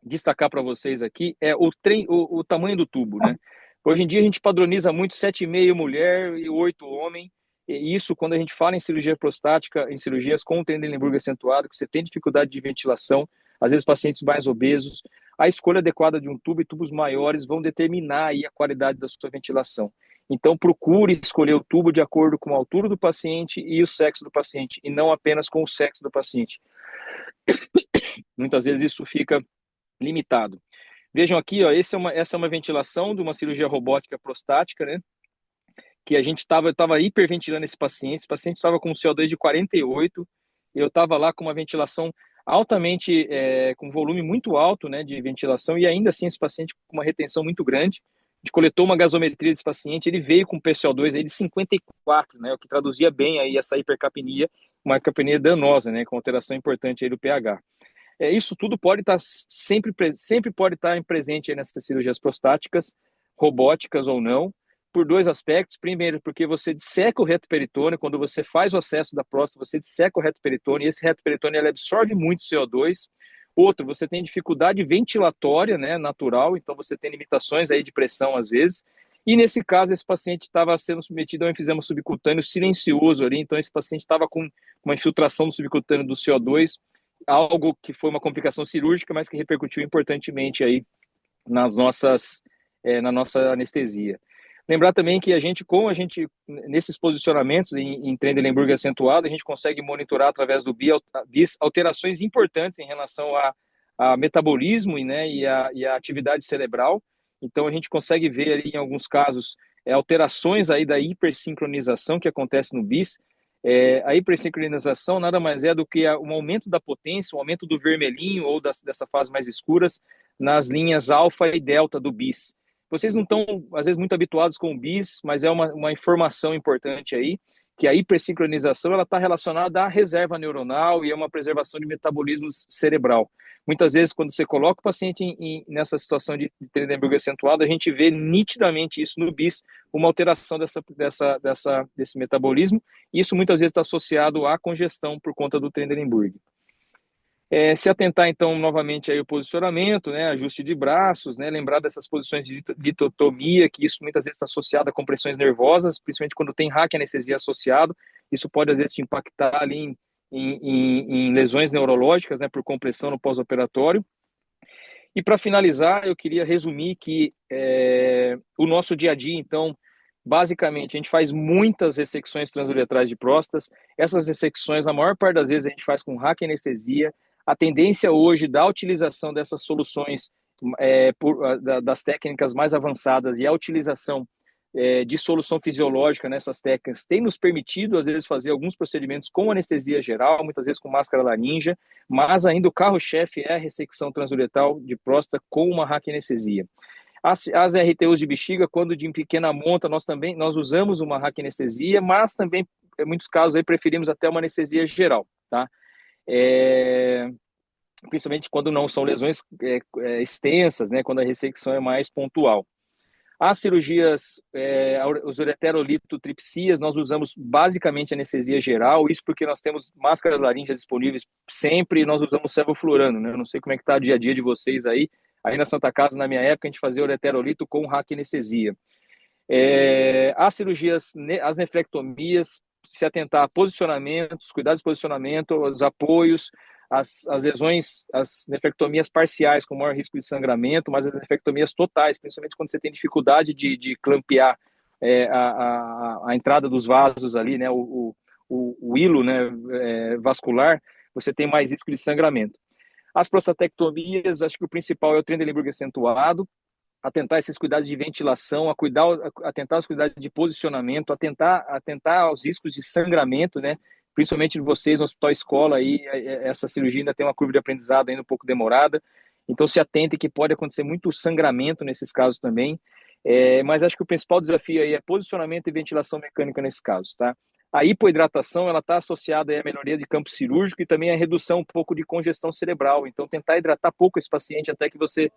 destacar para vocês aqui é o tamanho do tubo, né? Hoje em dia a gente padroniza muito 7,5 mulher e 8 homem. E isso, quando a gente fala em cirurgia prostática, em cirurgias com Trendelenburg acentuado, que você tem dificuldade de ventilação, às vezes pacientes mais obesos, a escolha adequada de um tubo e tubos maiores vão determinar aí a qualidade da sua ventilação. Então, procure escolher o tubo de acordo com a altura do paciente e o sexo do paciente, e não apenas com o sexo do paciente. Muitas vezes isso fica limitado. Vejam aqui, ó, essa é uma ventilação de uma cirurgia robótica prostática, né? Que a gente estava hiperventilando esse paciente estava com um CO2 de 48, eu estava lá com uma ventilação altamente, com volume muito alto, né, de ventilação, e ainda assim esse paciente com uma retenção muito grande. A gente coletou uma gasometria desse paciente, ele veio com PCO2 aí de 54, né, o que traduzia bem aí essa hipercapnia, uma hipercapnia danosa, né, com alteração importante aí do pH. Isso tudo pode estar sempre pode estar presente aí nessas cirurgias prostáticas, robóticas ou não, por dois aspectos. Primeiro, porque você disseca o reto peritônio. Quando você faz o acesso da próstata, você disseca o reto peritônio, e esse reto peritônio ele absorve muito CO2. Outro, você tem dificuldade ventilatória, né, natural, então você tem limitações aí de pressão às vezes. E nesse caso, esse paciente estava sendo submetido a um enfisema subcutâneo silencioso ali, então esse paciente estava com uma infiltração do subcutâneo do CO2, algo que foi uma complicação cirúrgica, mas que repercutiu importantemente aí na nossa anestesia. Lembrar também que nesses posicionamentos em Trendelenburg acentuado, a gente consegue monitorar através do BIS alterações importantes em relação a metabolismo e a atividade cerebral. Então, a gente consegue ver ali, em alguns casos, alterações aí da hipersincronização que acontece no BIS. A hipersincronização nada mais é do que um aumento da potência, um aumento do vermelhinho ou dessa fase mais escuras nas linhas alfa e delta do BIS. Vocês não estão, às vezes, muito habituados com o BIS, mas é uma informação importante aí, que a hipersincronização está relacionada à reserva neuronal e a uma preservação de metabolismo cerebral. Muitas vezes, quando você coloca o paciente nessa situação de Trendelenburg acentuado, a gente vê nitidamente isso no BIS, uma alteração desse metabolismo, e isso muitas vezes está associado à congestão por conta do Trendelenburg. Se atentar, então, novamente aí ao posicionamento, né, ajuste de braços, né, lembrar dessas posições de litotomia, que isso muitas vezes está associado a compressões nervosas, principalmente quando tem raquianestesia associado, isso pode, às vezes, te impactar ali em lesões neurológicas, né, por compressão no pós-operatório. E, para finalizar, eu queria resumir que o nosso dia a dia, então, basicamente, a gente faz muitas ressecções transuretrais de próstatas. Essas ressecções, na maior parte das vezes, a gente faz com raquianestesia. A tendência hoje da utilização dessas soluções das técnicas mais avançadas e a utilização de solução fisiológica nessas técnicas tem nos permitido, às vezes, fazer alguns procedimentos com anestesia geral, muitas vezes com máscara laríngea, mas ainda o carro-chefe é a ressecção transuretral de próstata com uma raquianestesia. As RTUs de bexiga, quando de pequena monta, nós usamos uma raquianestesia, mas também, em muitos casos, aí, preferimos até uma anestesia geral, tá? Principalmente quando não são lesões extensas, né, quando a ressecção é mais pontual. As cirurgias, os ureterolitotripsias, nós usamos basicamente anestesia geral, isso porque nós temos máscaras laríngeas disponíveis sempre e nós usamos sevoflurano, né? Eu não sei como é que está o dia a dia de vocês aí. Aí na Santa Casa, na minha época, a gente fazia ureterolito com raquianestesia. As cirurgias, as nefrectomias, se atentar a posicionamentos, cuidados de posicionamento, os apoios, as lesões, as nefrectomias parciais com maior risco de sangramento, mas as nefrectomias totais, principalmente quando você tem dificuldade de clampear a entrada dos vasos ali, né, o hilo, né, vascular, você tem mais risco de sangramento. As prostatectomias, acho que o principal é o Trendelenburg acentuado, atentar esses cuidados de ventilação, atentar aos cuidados de posicionamento, atentar aos riscos de sangramento, né? Principalmente vocês no hospital escola, aí, essa cirurgia ainda tem uma curva de aprendizado ainda um pouco demorada, então se atentem que pode acontecer muito sangramento nesses casos também, mas acho que o principal desafio aí é posicionamento e ventilação mecânica nesse caso, tá? A hipoidratação, ela está associada aí à melhoria de campo cirúrgico e também à redução um pouco de congestão cerebral, então tentar hidratar pouco esse paciente até que você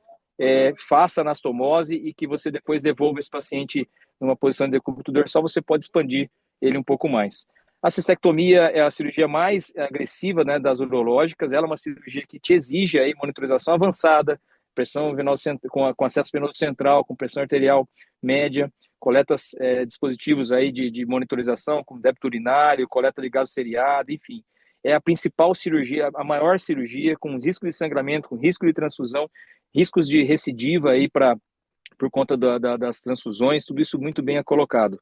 faça anastomose e que você depois devolva esse paciente numa posição de decúbito dorsal, você pode expandir ele um pouco mais. A cistectomia é a cirurgia mais agressiva, né, das urológicas, ela é uma cirurgia que te exige aí monitorização avançada, pressão venosa com acesso venoso central, com pressão arterial média, coletas dispositivos aí de monitorização, como débito urinário, coleta de gás seriado, enfim. É a principal cirurgia, a maior cirurgia, com risco de sangramento, com risco de transfusão, riscos de recidiva aí por conta das transfusões, tudo isso muito bem colocado.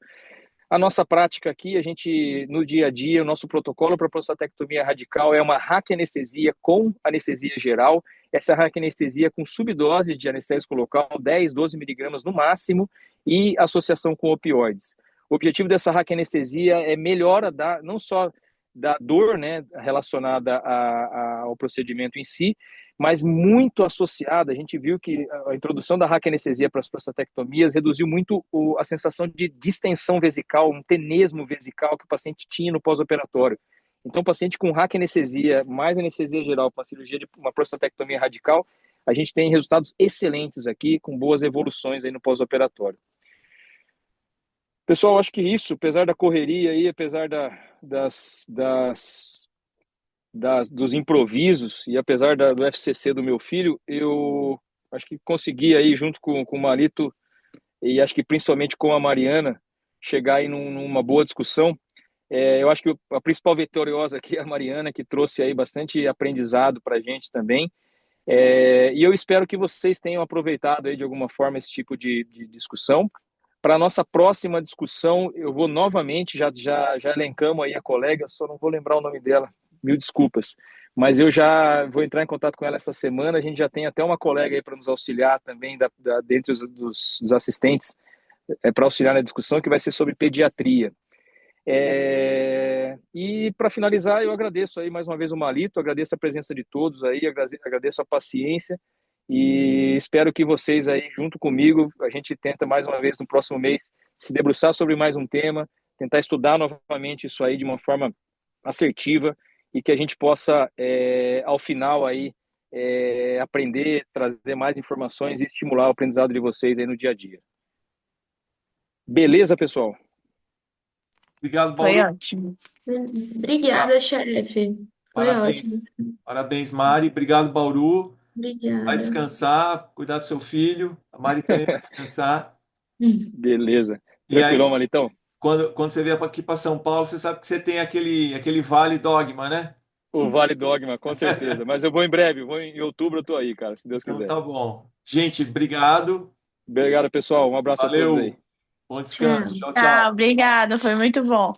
A nossa prática aqui, a gente, no dia a dia, o nosso protocolo para prostatectomia radical é uma raquianestesia com anestesia geral. Essa raquianestesia com subdose de anestésico local, 10, 12 miligramas no máximo, e associação com opioides. O objetivo dessa raquianestesia é melhora não só da dor, né, relacionada ao procedimento em si, mas muito associada. A gente viu que a introdução da raquianestesia para as prostatectomias reduziu muito a sensação de distensão vesical, um tenesmo vesical que o paciente tinha no pós-operatório. Então, o paciente com raquianestesia, mais anestesia geral para a cirurgia de uma prostatectomia radical, a gente tem resultados excelentes aqui, com boas evoluções aí no pós-operatório. Pessoal, acho que isso, apesar da correria aí, apesar dos improvisos e apesar do FCC do meu filho, eu acho que consegui aí junto com o Marito e acho que principalmente com a Mariana chegar aí numa boa discussão. Eu acho que a principal vitoriosa aqui é a Mariana, que trouxe aí bastante aprendizado para a gente também. E eu espero que vocês tenham aproveitado aí de alguma forma esse tipo de discussão. Para a nossa próxima discussão, eu vou novamente, já elencamos aí a colega, só não vou lembrar o nome dela, mil desculpas, mas eu já vou entrar em contato com ela essa semana, a gente já tem até uma colega aí para nos auxiliar também, dentre dos assistentes, para auxiliar na discussão, que vai ser sobre pediatria. E para finalizar, eu agradeço aí mais uma vez o Malito, agradeço a presença de todos aí, agradeço a paciência, e espero que vocês aí, junto comigo, a gente tenta mais uma vez no próximo mês se debruçar sobre mais um tema, tentar estudar novamente isso aí de uma forma assertiva e que a gente possa, ao final aí, aprender, trazer mais informações e estimular o aprendizado de vocês aí no dia a dia. Beleza, pessoal? Obrigado, Foi Bauru. ótimo. Obrigada, chefe. Foi ótimo. Parabéns, Mari. Obrigado, Bauru. Vai Obrigada. descansar, cuidar do seu filho. A Mari também vai descansar. Beleza. E aí, Tranquilão, Malitão? quando você vier aqui para São Paulo, você sabe que você tem aquele Vale Dogma, né? O Vale Dogma, com certeza. Mas eu vou em breve, em outubro eu tô aí, cara, se Deus Então quiser. tá bom. Gente, obrigado. Obrigado, pessoal. Um abraço a todos aí. Valeu. Bom descanso. Tchau. Tchau, tchau. Obrigada, foi muito bom.